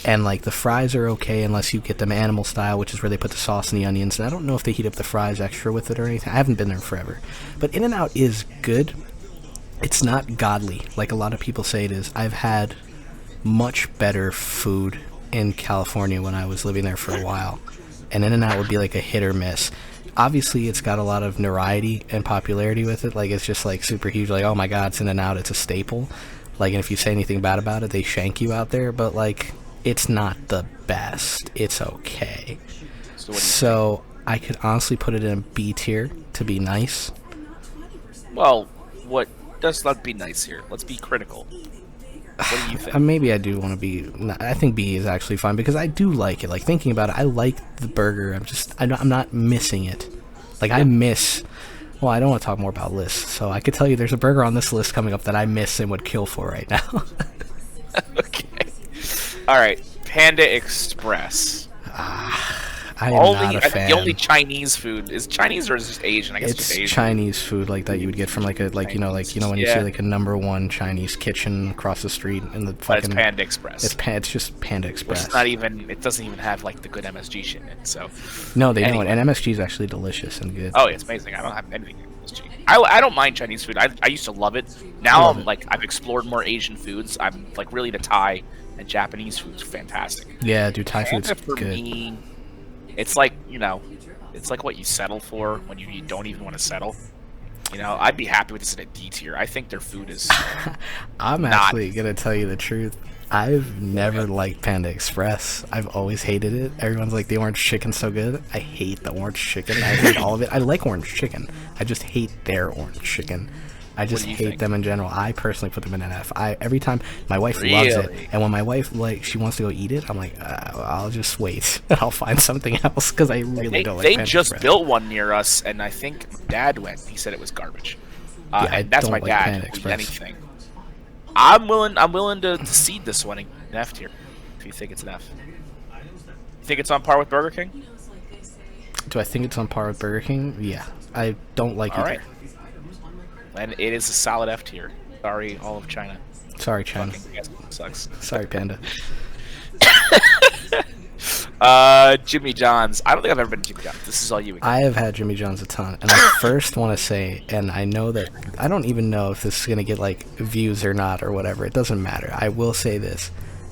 and like the fries are okay unless you get them animal style, which is where they put the sauce and the onions. And I don't know if they heat up the fries extra with it or anything. I haven't been there forever, but In-N-Out is good. It's not godly like a lot of people say it is. I've had much better food in California when I was living there for a while, and In-N-Out would be like a hit or miss. Obviously, it's got a lot of notoriety and popularity with it. Like, it's just like super huge. Like, oh my god, it's In-N-Out. It's a staple. Like, and if you say anything bad about it, they shank you out there. But like, it's not the best. It's okay. So, what do you So I could honestly put it in a B tier to be nice. Well, what? Let's not be nice here. Let's be critical. What do you think? Maybe I do want to be. I think B is actually fine because I do like it. Like, thinking about it, I like the burger. I'm not missing it. Like, I miss. Well, I don't want to talk more about lists, so I could tell you there's a burger on this list coming up that I miss and would kill for right now. Okay. All right. Panda Express. I am not a I think fan. the only Chinese food is Chinese or is it just Asian? I guess It's just Asian. Chinese food like that you would get from like when you see Yeah. like a #1 Chinese kitchen across the street in the But fucking. it's Panda Express. It's just Panda Which Express. is not even. It doesn't even have like the good MSG shit in it. So. No, they Anyway. don't. And MSG is actually delicious and good. Oh, it's amazing. I don't have anything in MSG. I don't mind Chinese food. I used to love it. Now love I'm it. like I've explored more Asian foods. I'm like really into Thai and Japanese food's fantastic. Yeah, dude, Thai food's Panda for good. me, it's like it's like what you settle for when you don't even want to settle. I'd be happy with this in a D tier. I think their food is. I'm actually gonna tell you the truth. I've never liked Panda Express. I've always hated it. Everyone's like, the orange chicken's so good. I hate the orange chicken. I hate all of it. I like orange chicken. I just hate their orange chicken. I just do you hate think? them in general. I personally put them in an F. Every time my wife loves it, Really? and when my wife she wants to go eat it, I'm like, I'll just wait. I'll find something else because I really don't like. They Panda just Express. built one near us, and I think my dad went. He said it was garbage. I and that's don't my like dad. Panda He'll eat Express. anything. I'm willing to seed this one in F tier. If you think it's an F. You think it's on par with Burger King? Do I think it's on par with Burger King? Yeah, I don't like All either. right. And it is a solid F tier. Sorry, all of China. Sorry, China. Fucking yes, sucks. Sorry, Panda. Jimmy John's. I don't think I've ever been to Jimmy John's. This is all you. I have had Jimmy John's a ton, and I first want to say, and I know that I don't even know if this is gonna get like views or not or whatever. It doesn't matter. I will say this: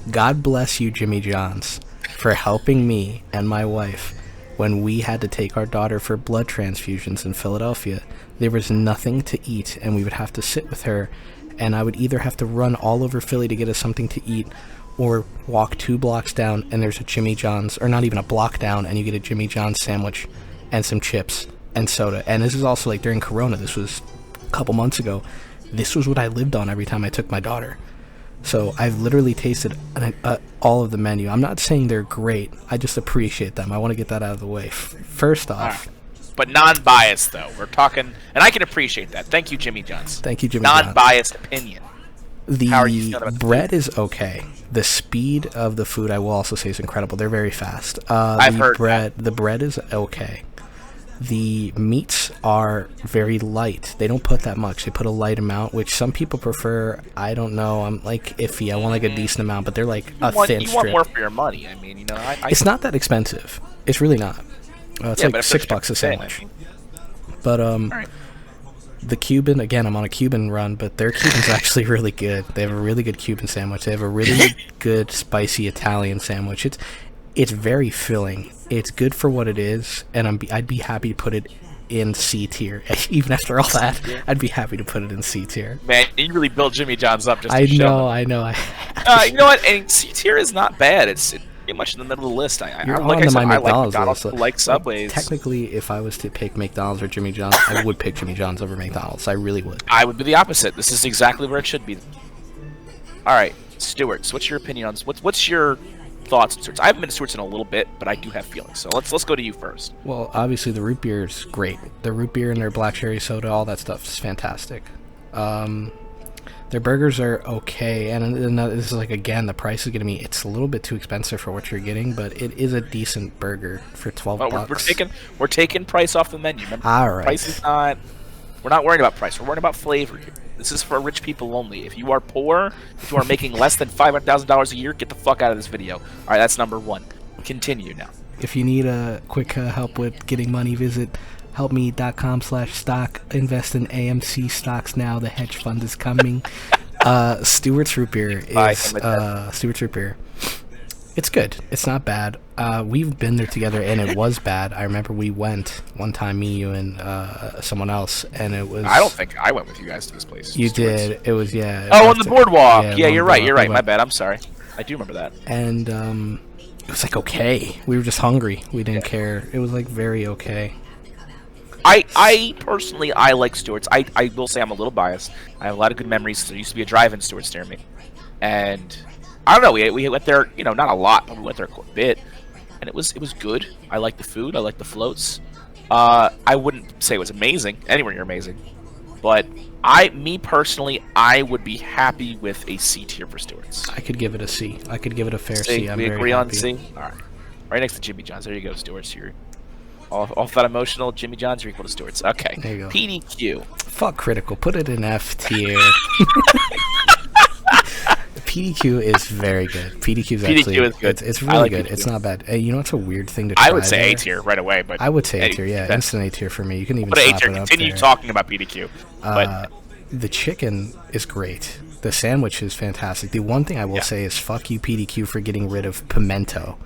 God bless you, Jimmy John's, for helping me and my wife when we had to take our daughter for blood transfusions in Philadelphia. There was nothing to eat, and we would have to sit with her, and I would either have to run all over Philly to get us something to eat, or walk 2 blocks down and there's a Jimmy John's, or not even a block down, and you get a Jimmy John's sandwich and some chips and soda. And this is also like during Corona. This was a couple months ago. This was what I lived on every time I took my daughter. So I've literally tasted all of the menu. I'm not saying they're great. I just appreciate them. I want to get that out of the way. First off. But non-biased, though. We're talking, and I can appreciate that. Thank you, Jimmy John's. Thank you, Jimmy John's. Non-biased opinion. The bread is okay. The speed of the food, I will also say, is incredible. They're very fast. I've heard that. The bread is okay. The meats are very light. They don't put that much. They put a light amount, which some people prefer. I don't know. I'm like iffy. I want like a decent amount, but they're like thin strip. You want more for your money. I mean, it's not that expensive. It's really not. It's like $6 a sandwich. But right. The Cuban, again, I'm on a Cuban run, but their Cuban's actually really good. They have a really good Cuban sandwich. They have a really good spicy Italian sandwich. It's very filling. It's good for what it is, and I'd be happy to put it in C tier. Even after all that, I'd be happy to put it in C tier. Man, you really built Jimmy John's up just to I show know. them. You know what? And C tier is not bad. It's pretty much in the middle of the list. You're like on I said, my I like McDonald's McDonald's, list. like Subways. Technically, if I was to pick McDonald's or Jimmy John's, I would pick Jimmy John's over McDonald's. I really would. I would be the opposite. This is exactly where it should be. All right, Stewart's. What's your opinion on this? What's your thoughts on Stewart's? I haven't been to Stewart's in a little bit, but I do have feelings. So let's go to you first. Well, obviously the root beer is great. The root beer and their black cherry soda, all that stuff is fantastic. Their burgers are okay, and this is like, again, the price is going to be, it's a little bit too expensive for what you're getting, but it is a decent burger for $12. We're taking price off the menu. Remember, all right. Price is not. We're not worrying about price. We're worrying about flavor here. This is for rich people only. If you are poor, if you are making less than $500,000 a year, get the fuck out of this video. All right, that's number one. Continue now. If you need a quick help with getting money, visit helpme.com/stock. Invest in AMC stocks now. The hedge fund is coming. Stewart's root beer is Stewart's root beer. It's good. It's not bad. We've been there together, and it was bad. I remember we went one time, me, you, and someone else, and it was. I don't think I went with you guys to this place. You did. It was on the boardwalk. Yeah, you're right. You're right. My bad. I'm sorry. I do remember that. And it was like okay. We were just hungry. We didn't care. It was like very okay. I personally like Stewart's. I will say I'm a little biased. I have a lot of good memories. There used to be a drive-in Stewart's near me, and I don't know. We went there, not a lot, but we went there quite a bit, and it was good. I like the food. I like the floats. I wouldn't say it was amazing. Anywhere near amazing, but me personally, I would be happy with a C tier for Stewart's. I could give it a C. I could give it a fair C. We agree on C. All right, right next to Jimmy John's. There you go, Stewart's. You're off that emotional. Jimmy John's are equal to Stewart's. Okay. There you go. PDQ. Fuck critical. Put it in F tier. PDQ is very good. PDQ is actually is good. It's really like good. PDQ. It's not bad. It's a weird thing to try. I would say there. A tier right away, but I would say A tier. Yeah, instant A tier for me. You can even put A slap tier. it up Continue there. talking about PDQ. But the chicken is great. The sandwich is fantastic. The one thing I will say is fuck you, PDQ, for getting rid of pimento.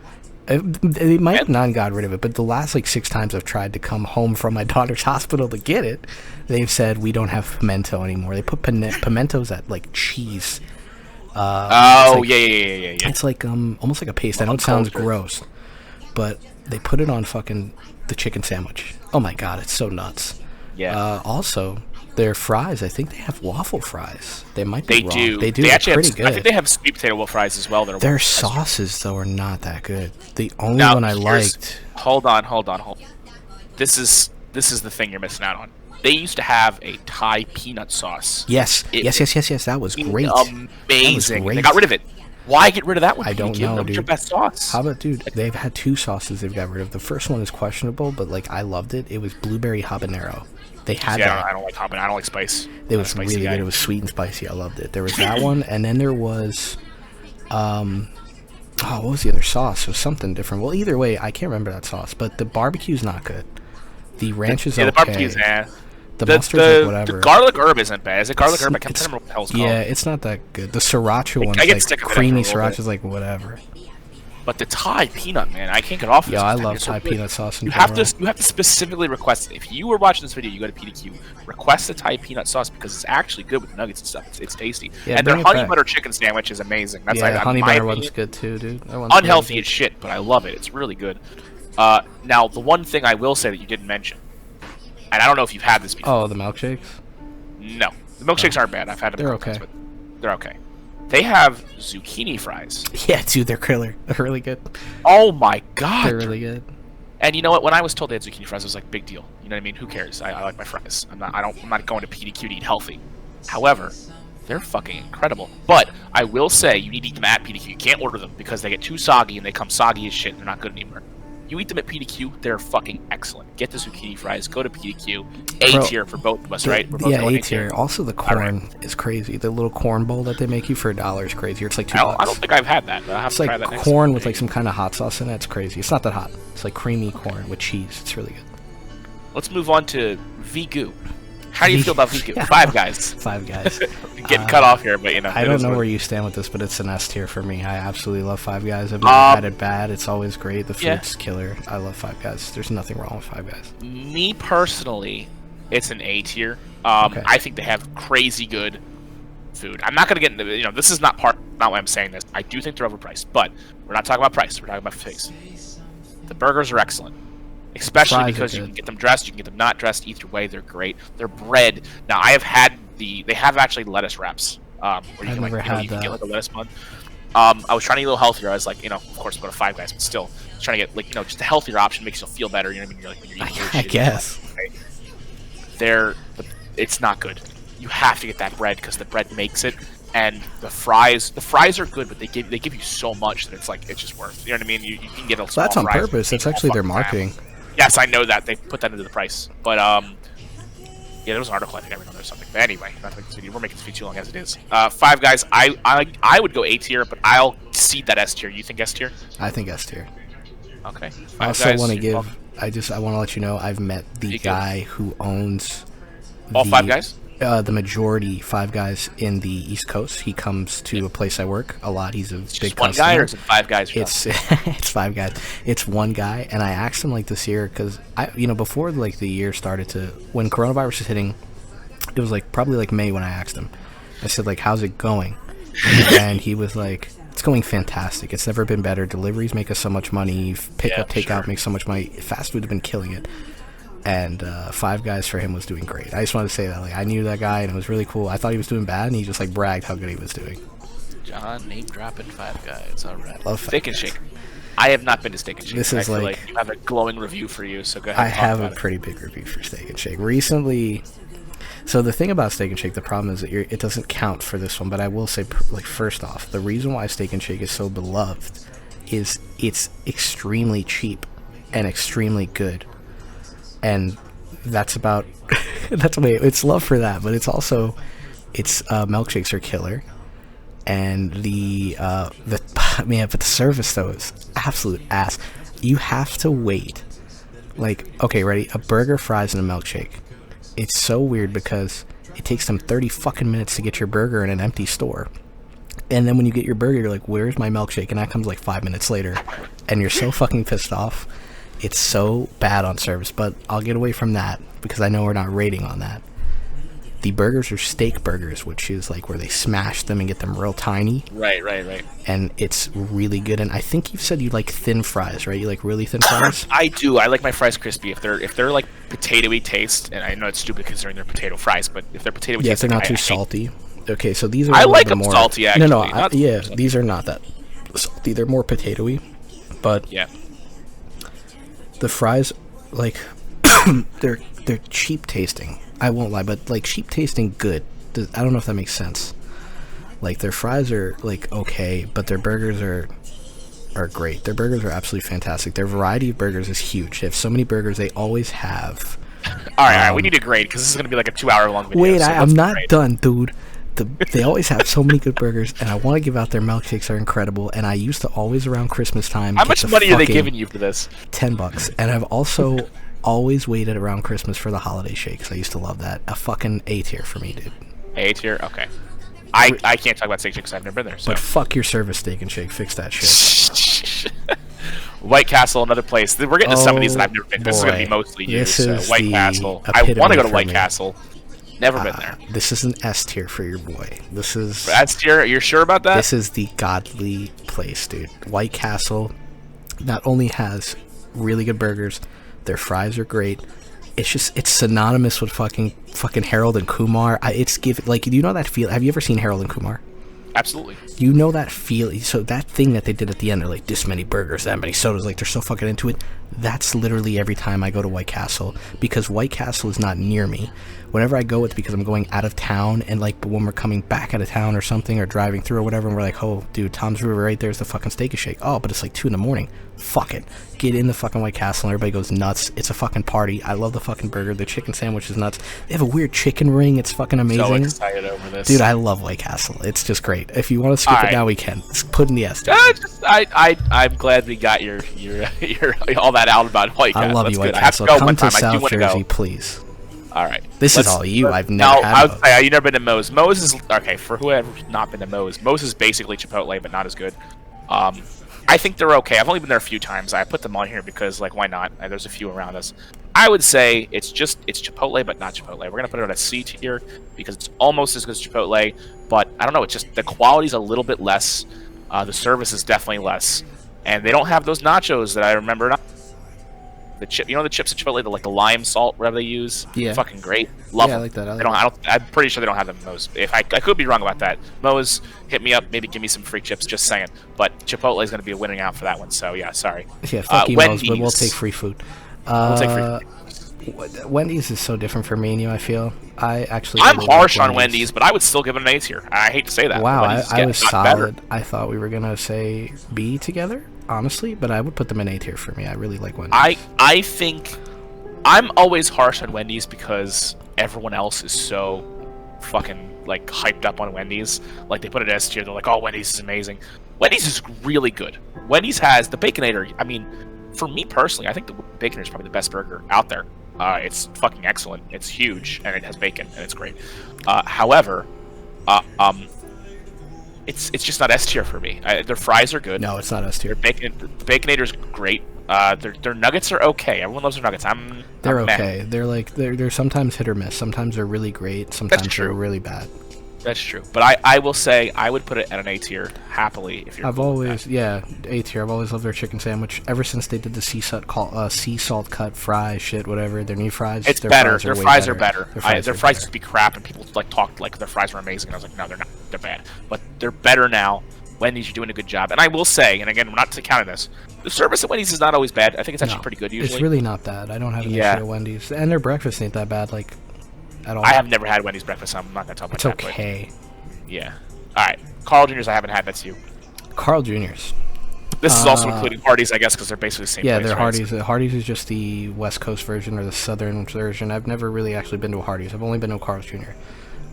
They might have not got rid of it, but the last 6 times I've tried to come home from my daughter's hospital to get it, they've said we don't have pimento anymore. They put pimentos at cheese. Yeah. It's like almost like a paste. I know it sounds gross, but they put it on fucking the chicken sandwich. Oh my god, it's so nuts. Yeah. Also, their fries, I think they have waffle fries. They might be wrong. Do. They do. They They're actually pretty have, good. I think they have sweet potato fries as well. Their sauces, though, are not that good. The only one I liked... Hold on. This is the thing you're missing out on. They used to have a Thai peanut sauce. Yes. That was great. Amazing. They got rid of it. Why get rid of that one? I don't know, dude. What's your best sauce? How about, dude, they've had 2 sauces they've got rid of. The first one is questionable, but, I loved it. It was blueberry habanero. They had that. I don't like habanero. I don't like spice. It was really good. It was sweet and spicy. I loved it. There was that one, and then there was, what was the other sauce? It was something different. Well, either way, I can't remember that sauce, but the barbecue's not good. The ranch is okay. The barbecue's, The mustard's whatever. The garlic herb isn't bad. Is it garlic herb? I can't remember what the hell's called. Yeah, it's not that good. The siracha one's I get sick of it creamy after a little sriracha's whatever. But the Thai peanut, man, I can't get off of Yo, this. I Man, love it's so Thai good. peanut sauce in You have general. to specifically request it. If you were watching this video, you go to PDQ, request the Thai peanut sauce because it's actually good with nuggets and stuff. It's tasty. Yeah, and their bring it honey back. butter chicken sandwich is amazing. That's Yeah, the like, honey in my butter opinion, one's good too, dude. That one's unhealthy really as shit, but I love it. It's really good. Now, the one thing I will say that you didn't mention, and I don't know if you've had this before. Oh, the milkshakes? No, the milkshakes aren't bad. I've had them. They're a couple okay. times, but they're okay. They have zucchini fries. Yeah, dude, they're killer. They're really good. Oh my god, They're really good. And you know what? When I was told they had zucchini fries, I was like, big deal. You know what I mean? Who cares? I like my fries. I'm not going to PDQ to eat healthy. However, they're fucking incredible. But I will say you need to eat them at PDQ. You can't order them because they get too soggy and they come soggy as shit. And they're not good anymore. You eat them at PDQ, they're fucking excellent. Get the zucchini fries. Go to PDQ. A tier for both of us, right? We're both Yeah, going A tier. Also, the corn is crazy. The little corn bowl that they make you for $1 is crazy. It's like $2. I don't think I've had that. But I'll have It's to like try that next corn time. with like some kind of hot sauce in it. It's crazy. It's not that hot. It's like creamy corn with cheese. It's really good. Let's move on to Vigu. How do you feel about Vigu? Yeah. Five Guys. Five Guys. Getting cut off here, but you know. I it don't is know what- where you stand with this, but it's an S tier for me. I absolutely love Five Guys. I've never had it bad. It's always great. The Yeah. food's killer. I love Five Guys. There's nothing wrong with Five Guys. Me personally, it's an A tier. Okay. I think they have crazy good food. I'm not gonna get into this is not why I'm saying this. I do think they're overpriced, but we're not talking about price. We're talking about taste. The burgers are excellent, especially Fries are because you good. can get them dressed, you can get them not dressed. Either way, they're great. Their bread. Now I have had they have actually lettuce wraps. Where you I've can never you had can get that. like a lettuce bun. I was trying to eat a little healthier. I was like, of course, I'm going to Five Guys, but still trying to get just a healthier option makes you feel better. You know what I mean? You're like when you're eating I shit, guess. it's not good. You have to get that bread because the bread makes it. And the fries are good, but they give you so much that it's just worth. You know what I mean? You can get a small That's on fries, purpose. but That's actually their fucking marketing. Yes, I know that they put that into the price, but yeah, there was an article I think I read on there or something. But anyway, not to make this video. We're making this video too long as it is. Five Guys, I would go A tier, but I'll cede that S tier. You think S tier? I think S tier. Okay. I Five also Guys, want to you're give. welcome. I want to let you know I've met the You go. guy who owns All Five Guys. The majority Five Guys in the East Coast. He comes to a place I work a lot. He's a It's big just one customer. guy, or is it Five Guys? It's it's Five Guys. It's one guy, and I asked him like this year because before like the year started to when coronavirus was hitting, it was like probably like May when I asked him. I said like, "How's it going?" And he was like, "It's going fantastic. It's never been better. Deliveries make us so much money. Pickup, takeout makes so much money. Fast food have been killing it." And Five Guys for him was doing great. I just wanted to say that like I knew that guy and it was really cool. I thought he was doing bad, and he just like bragged how good he was doing. John name dropping Five Guys. All right. Love Five Steak and Shake. I have not been to Steak and Shake. This and is I feel like- like you have a glowing review for you. So go ahead. I and talk have a about it. pretty big review for Steak and Shake. Recently, so the thing about Steak and Shake, the problem is that it doesn't count for this one, but I will say, like, first off, the reason why Steak and Shake is so beloved is it's extremely cheap and extremely good. And that's about, it's love for that, but it's also, milkshakes are killer. And but the service though is absolute ass. You have to wait. Like, okay, ready? A burger, fries, and a milkshake. It's so weird because it takes them 30 fucking minutes to get your burger in an empty store. And then when you get your burger, you're like, where's my milkshake? And that comes like 5 minutes later. And you're so fucking pissed off. It's so bad on service. But I'll get away from that because I know we're not rating on that. The burgers are steak burgers, which is like where they smash them and get them real tiny. Right. And it's really good. And I think you said you like thin fries, right? You like really thin fries? I do. I like my fries crispy. If they're like potatoey taste, and I know it's stupid considering they're potato fries, but if they're potatoey Yeah, if taste, they're not I too hate- salty. Okay, so these are I a little like bit them more salty, actually. No, Not yeah, salty. these are not that salty. They're more potatoey, but Yeah. the fries, like, they're cheap tasting. I won't lie, but like cheap tasting good. I don't know if that makes sense. Like their fries are like okay, but their burgers are great. Their burgers are absolutely fantastic. Their variety of burgers is huge. They have so many burgers. They always have. All right. We need to grade because this is going to be like a 2-hour long video. Wait, so I'm let's not grade. done, dude. They always have so many good burgers, and I want to give out their milkshakes are incredible. And I used to always around Christmas time. How get much the money are they fucking giving you for this? $10, and I've also always waited around Christmas for the holiday shakes. I used to love that. A fucking A tier for me, dude. A tier. Okay. I can't talk about steak because I've never been there. So. But fuck your service, Steak and Shake. Fix that shit. White Castle, another place. We're getting to some of these that I've never been. This is going to be mostly you. So White Castle. I want to go to White Castle. Never been there. This is an S tier for your boy. This is S tier. You're sure about that? This is the godly place, dude. White Castle not only has really good burgers, their fries are great. It's synonymous with fucking Harold and Kumar. Do you know that feel? Have you ever seen Harold and Kumar? Absolutely. You know that feeling. So that thing that they did at the end, they're like, this many burgers, that many sodas, like they're so fucking into it. That's literally every time I go to White Castle, because White Castle is not near me. Whenever I go, it's because I'm going out of town, and like when we're coming back out of town or something, or driving through or whatever, and we're like, oh dude, Tom's River right there's the fucking Steak and Shake. Oh, but it's like 2 a.m. Fuck it, get in the fucking White Castle and everybody goes nuts. It's a fucking party. I love the fucking burger. The chicken sandwich is nuts. They have a weird chicken ring. It's fucking amazing. So excited over this, dude. I love White Castle. It's just great. If you want to skip it now, we can. Just put in the S. I'm glad we got your all that out about White Castle. I love That's you, White good. Castle. Come to South Jersey, please. All right. This is all you. I've never had. I would say you've never been to Moe's. Moe's is okay for whoever's not been to Moe's. Moe's is basically Chipotle, but not as good. I think they're okay. I've only been there a few times. I put them on here because, like, why not? There's a few around us. I would say it's Chipotle, but not Chipotle. We're gonna put it on a C tier because it's almost as good as Chipotle, but I don't know. It's just the quality's a little bit less. The service is definitely less, and they don't have those nachos that I remember. The chips at Chipotle, the lime salt, whatever they use. Yeah, fucking great. Love them. I like that. I'm pretty sure they don't have them at Moe's. If I could be wrong about that. Moe's, hit me up. Maybe give me some free chips. Just saying. But Chipotle is going to be winning out for that one. So yeah, sorry. Yeah, fuck you, Moe's, but we'll take free food. We'll take free food. Wendy's is so different for me and you. I feel I'm harsh on Wendy's, but I would still give it an A tier. I hate to say that. Wow, I was solid. Better. I thought we were gonna say B together, honestly, but I would put them in A tier for me. I really like Wendy's. I think I'm always harsh on Wendy's because everyone else is so fucking like hyped up on Wendy's. Like they put it S tier. They're like, oh, Wendy's is amazing. Wendy's is really good. Wendy's has the Baconator. I mean, for me personally, I think the Baconator is probably the best burger out there. It's fucking excellent. It's huge, and it has bacon, and it's great. However, it's just not S tier for me. Their fries are good. No, it's not S tier. The Baconator is great. Their nuggets are okay. Everyone loves their nuggets. They're okay. They're sometimes hit or miss. Sometimes they're really great. Sometimes they're really bad. That's true. But I will say I would put it at an A tier happily if you're. A tier. I've always loved their chicken sandwich ever since they did the sea salt cut fry shit whatever. Their new fries. It's better. Their fries are better. Their fries used to be crap and people like talked like their fries were amazing. And I was like, no, they're not. They're bad. But they're better now. Wendy's, you're doing a good job. And I will say, and again, we're not counting this. The service at Wendy's is not always bad. I think it's actually pretty good usually. It's really not bad. I don't have an issue at Wendy's, and their breakfast ain't that bad. Like. At all. I have never had Wendy's breakfast. So I'm not gonna talk about that. It's okay. Yeah. All right. Carl Jr.'s I haven't had. That's you. Carl Jr.'s. This is also including Hardee's, I guess, because they're basically the same. Yeah, place, they're right? Hardee's. Hardee's is just the West Coast version or the Southern version. I've never really actually been to a Hardee's. I've only been to a Carl's Jr.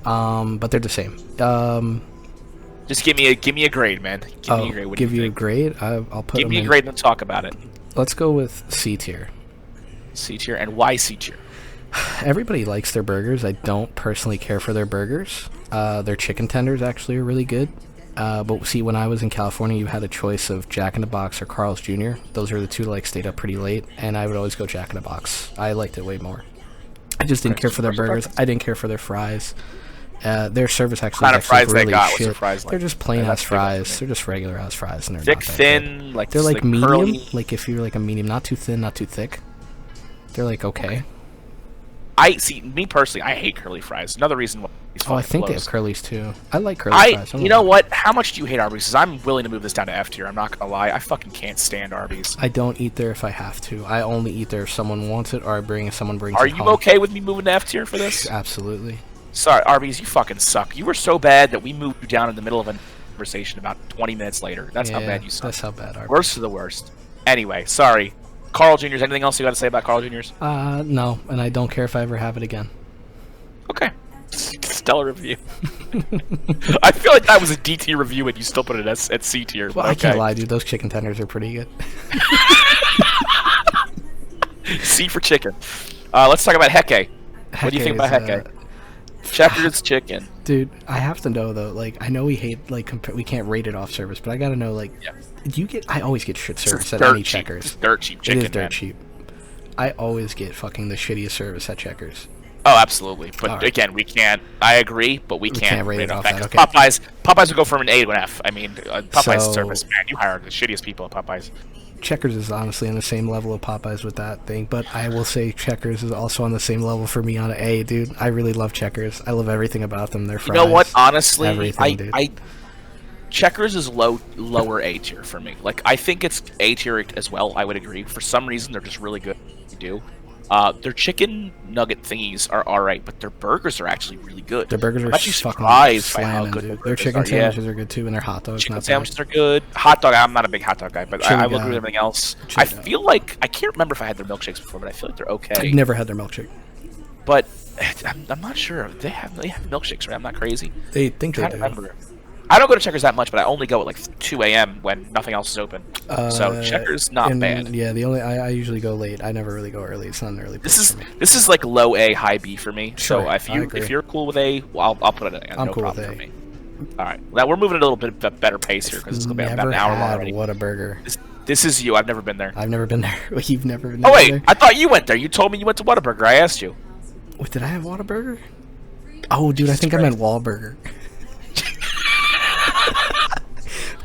But they're the same. Just give me a grade, man. Give me a grade. What give do you you a grade? I'll put. Give me a grade and talk about it. Let's go with C tier. C tier, and why C tier? Everybody likes their burgers. I don't personally care for their burgers. Their chicken tenders actually are really good. But see, when I was in California, you had a choice of Jack in the Box or Carl's Jr. Those are the two that stayed up pretty late, and I would always go Jack in the Box. I liked it way more. I just didn't care for their burgers. I didn't care for their fries. Their service actually is actually really shit. What's fries like? They're just plain ass fries. They're just regular ass fries, and they're thick, not that thin, good. like they're like medium. Curly. Like if you're like a medium, not too thin, not too thick. They're like okay. I see. Me personally, I hate curly fries. Another reason why. I think they have curlies too. I like curly fries. You know what? How much do you hate Arby's? Because I'm willing to move this down to F tier. I'm not gonna lie. I fucking can't stand Arby's. I don't eat there if I have to. I only eat there if someone wants it or someone brings it home. Are you okay with me moving to F tier for this? Absolutely. Sorry, Arby's, you fucking suck. You were so bad that we moved you down in the middle of a conversation about 20 minutes later. That's how bad you suck. That's how bad Arby's. Worst of the worst. Anyway, sorry. Carl Jr.'s, anything else you got to say about Carl Jr.'s? No, and I don't care if I ever have it again. Okay. Stellar review. I feel like that was a D tier review and you still put it at C tier. Well, I can't lie, dude. Those chicken tenders are pretty good. C for chicken. Let's talk about Heke. What do you think about Heke? Checkers chicken. Dude, I have to know though. Like, I know we hate like we can't rate it off service, but I gotta know like, do you get? I always get shit service at any Checkers. It's dirt cheap chicken. It is dirt man. cheap. I always get fucking the shittiest service at Checkers. Oh, absolutely. But again, we can't. I agree, but we can't rate it off that. that. Okay. Popeyes would go from an A to an F. I mean, Popeyes service, man. You hire the shittiest people at Popeyes. Checkers is honestly on the same level of Popeyes with that thing, but I will say Checkers is also on the same level for me on an A, dude. I really love Checkers. I love everything about them. Their fries. You know what? Honestly, everything, I Checkers is lower A tier for me. Like, I think it's A tier as well. I would agree. For some reason, they're just really good. They do. Their chicken nugget thingies are alright, but their burgers are actually really good. Their burgers are actually fucking surprised by slamming, how good dude. Their chicken sandwiches are good too, and their hot dogs. Chicken sandwiches are good. Hot dog, I'm not a big hot dog guy, but I will agree with everything else. I feel like I can't remember if I had their milkshakes before, but I feel like they're okay. I've never had their milkshake, but I'm not sure. They have milkshakes, right? I'm not crazy. They think they do. Remember. I don't go to Checkers that much, but I only go at like 2 a.m. when nothing else is open. So Checkers not bad. Yeah, I usually go late. I never really go early. It's not an early place for me. This is like low A, high B for me. Sure, so if you're cool with A, well, I'll put it in. I'm no cool problem with A. for me. All right, now we're moving at a little bit better pace here because it's gonna be about an hour long already. Whataburger. This is you. I've never been there. I've never been there. You've never been there? Oh wait, there? I thought you went there. You told me you went to Whataburger. I asked you. Wait, did I have Whataburger? Oh, dude, I think I meant Wahlburger.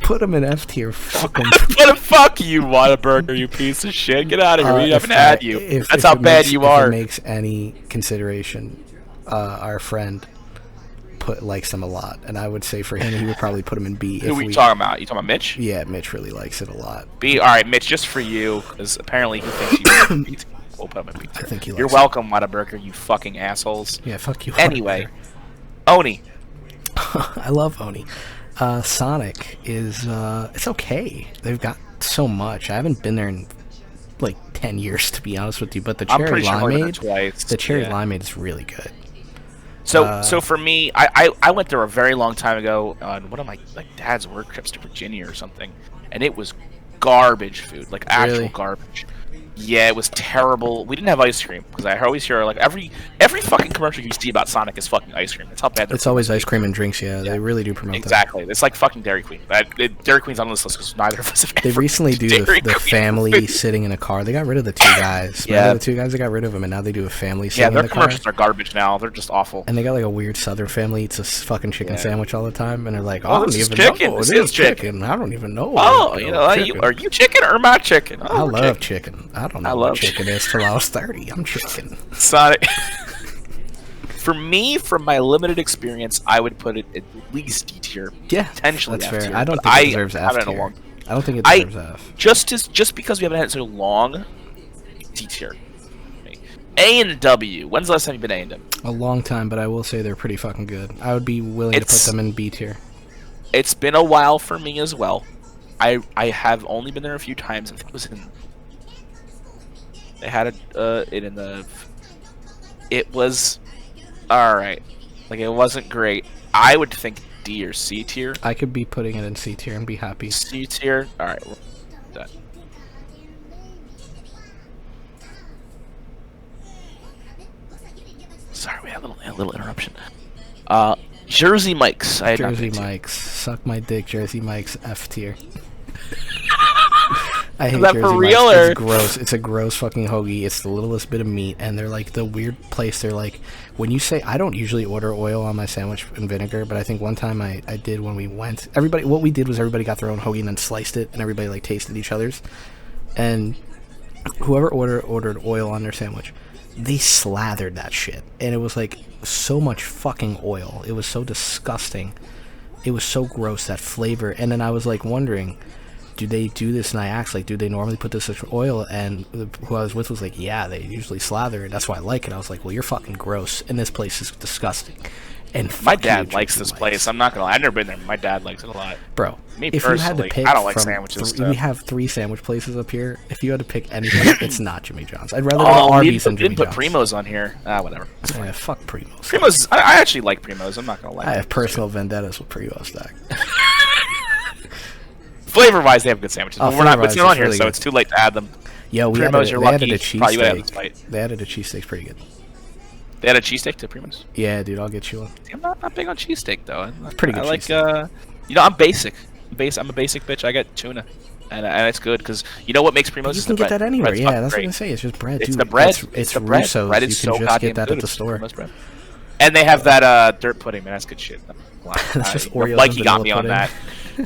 Put them in F tier. Fuck them. Fuck you, Whataburger, you piece of shit. Get out of here. We haven't had you. That's how bad you are. If it makes any consideration, our friend likes them a lot, and I would say for him, he would probably put them in B. Who are we talking about? You talking about Mitch? Yeah, Mitch really likes it a lot. B. All right, Mitch, just for you, because apparently he thinks you. We'll put him in B tier. I think he likes You're welcome, Whataburger, you fucking assholes. Yeah, fuck you. Anyway, Oni. I love Oni. Sonic is it's okay. They've got so much. I haven't been there in like 10 years to be honest with you, but the cherry limeade is really good. So for me, I went there a very long time ago on one of my dad's work trips to Virginia or something, and it was garbage food, like actual garbage. Yeah, it was terrible. We didn't have ice cream because I always hear like every fucking commercial you see about Sonic is fucking ice cream. That's how bad. It's always ice cream and drinks. Yeah, they really do promote exactly. It's like fucking Dairy Queen. Dairy Queen's on this list because neither of us have. They recently do the family sitting in a car. They got rid of the two guys. Remember the two guys? They got rid of them, and now they do a family sitting in the car. Yeah, their commercials are garbage now. They're just awful. And they got like a weird Southern family eats a fucking chicken sandwich all the time, and they're like, "Oh, this is chicken. This is chicken. I don't even know." Oh, are you chicken or my chicken? I love chicken. I don't know what chicken is till I was 30. I'm chicken. Sonic. For me, from my limited experience, I would put it at least D tier. Yeah, potentially that's F fair. tier. I don't think it deserves F tier. I don't think it deserves F. Just because we haven't had it so long, D tier. A and W. When's the last time you've been A and W? A long time, but I will say they're pretty fucking good. I would be willing to put them in B tier. It's been a while for me as well. I have only been there a few times. I think it was in. They had it in the. It was, all right. Like it wasn't great. I would think D or C tier. I could be putting it in C tier and be happy. C tier. All right. Done. Sorry, we had a little interruption. Jersey Mike's. Jersey Mike's. Suck my dick, Jersey Mike's. F tier. I hate Jersey Mike's. It's gross. It's a gross fucking hoagie. It's the littlest bit of meat, and they're like the weird place. They're like, when you say, I don't usually order oil on my sandwich and vinegar, but I think one time I did when we went. What we did was everybody got their own hoagie and then sliced it, and everybody like tasted each other's. And whoever ordered oil on their sandwich, they slathered that shit, and it was like so much fucking oil. It was so disgusting. It was so gross, that flavor. And then I was like wondering, do they do this? And I asked, like, do they normally put this with oil? And who I was with was like, yeah, they usually slather it. That's why I like it. I was like, well, you're fucking gross, and this place is disgusting. And my dad likes this place. I'm not gonna lie. I've never been there. My dad likes it a lot. Bro, me if personally, you had to pick, I don't like sandwiches. We have 3 sandwich places up here. If you had to pick anything, it's not Jimmy John's. I'd rather go to Arby's than Jimmy John's. Put Primo's on here. Whatever. Yeah, fuck Primo's. Primo's. I actually like Primo's. I'm not gonna lie. I have personal vendettas with Primo's stack. Flavor-wise, they have good sandwiches. But we're not on here, really so it's too late to add them. Yo, Primo's, you're lucky. They added a cheesesteak pretty good. They had a cheesesteak to Primo's. Yeah, dude, I'll get you one. See, I'm not big on cheesesteak though. It's pretty good. I like I'm basic. I'm a basic bitch. I get tuna, and it's good because you know what makes Primo's. You can get that anywhere. Yeah, that's what I say. It's just bread. It's dude. the bread. It's the bread. Russo's. Bread you is can so just goddamn get that good. at the store. And they have that dirt pudding, man. That's good shit. That's just Oreos. Mikey got me pudding. on that. I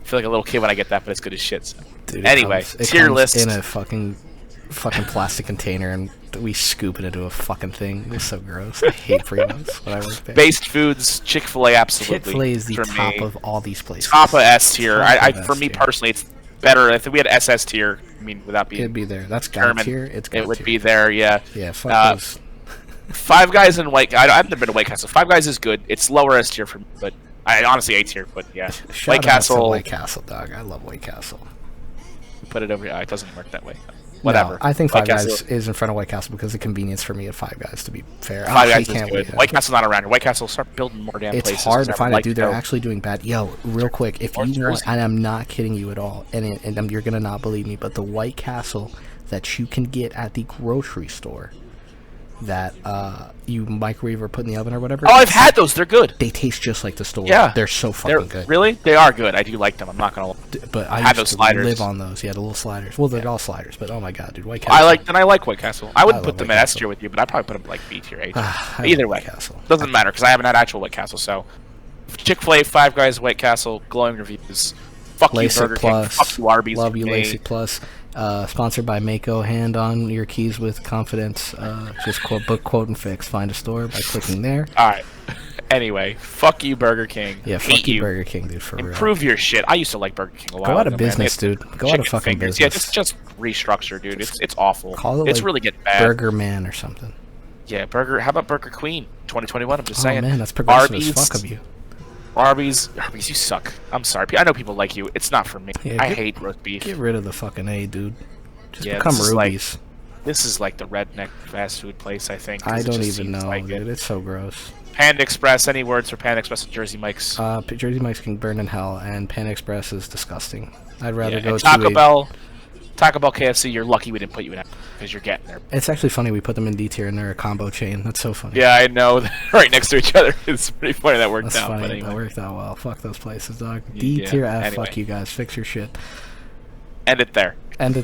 feel like a little kid when I get that, but it's good as shit. So. Dude, Anyway, it tier comes list in a fucking plastic container, and we scoop it into a fucking thing. It's so gross. I hate Primo's when I work there. Based foods, Chick-fil-A absolutely. Chick-fil-A is the for top me. of all these places. Top of S tier. For me tier. personally, it's better. If we had SS tier, I mean, without being It'd be there. That's God tier. It would be there. Yeah. Yeah. Fuck those. Five Guys and I've never been to White Castle. Five Guys is good. It's lower S tier for me, but I honestly A tier. But yeah, White Castle, dog. I love White Castle. Put it over. It doesn't work that way. Whatever. No, I think White Five Guys Castle is in front of White Castle because of convenience for me at Five Guys. To be fair, Five Guys is good. White Castle's not around here. White Castle, start building more damn places. It's hard to find it, dude. They're go. actually doing bad. Yo, real quick, if you want, and I'm not kidding you at all, and you're gonna not believe me, but the White Castle that you can get at the grocery store, that you microwave or put in the oven or whatever. Oh, I've had those. They're good. They taste just like the store. Yeah, they're so fucking good. Really, they are good. I do like them. I'm not gonna. But I had used those to sliders. live on those. Yeah, the little sliders. Well, they're all sliders, but oh my god, dude, White Castle. I like White Castle. I wouldn't put them in White S tier Castle. with you, but I'd probably put them like B tier, A tier. I Either love way, White Castle. Doesn't matter because I haven't had actual White Castle. So, Chick-fil-A, Five Guys, White Castle, glowing reviews. Fuck you, LASIK Burger Plus. King. Fuck you, Arby's. Love you, Me. LASIK Plus. Sponsored by Mako. Hand on your keys with confidence. Just book, quote, and fix. Find a store by clicking there. All right. Anyway, fuck you, Burger King. Yeah, fuck you, Burger King, dude. For real. Improve your shit. I used to like Burger King a while ago. Go out of man. business, dude. Go out of Chicken fucking fingers. business. Yeah, just restructure, dude. It's awful. Call it it's like really getting bad. Burger Man or something. Yeah, Burger. How about Burger Queen 2021? I'm just Oh saying. man, that's progressive Arby's, as fuck of you. Arby's, you suck. I'm sorry. I know people like you. It's not for me. Yeah, I hate roast beef. Get rid of the fucking A, dude. Just Yeah, become this is Rubies. This is like the redneck fast food place, I think. 'cause I it don't just even seems know, like dude. it. It's so gross. Panda Express. Any words for Panda Express and Jersey Mike's? Jersey Mike's can burn in hell, and Pan Express is disgusting. I'd rather Yeah, go and to Taco a... Bell, KFC. You're lucky we didn't put you in because you're getting there. It's actually funny we put them in D tier and they're a combo chain. That's so funny. Yeah, I know. Right next to each other. It's pretty funny that worked That's out. funny. But anyway. That worked out well. Fuck those places, dog. D Yeah, tier F. anyway. Fuck you guys. Fix your shit. End it there. End it.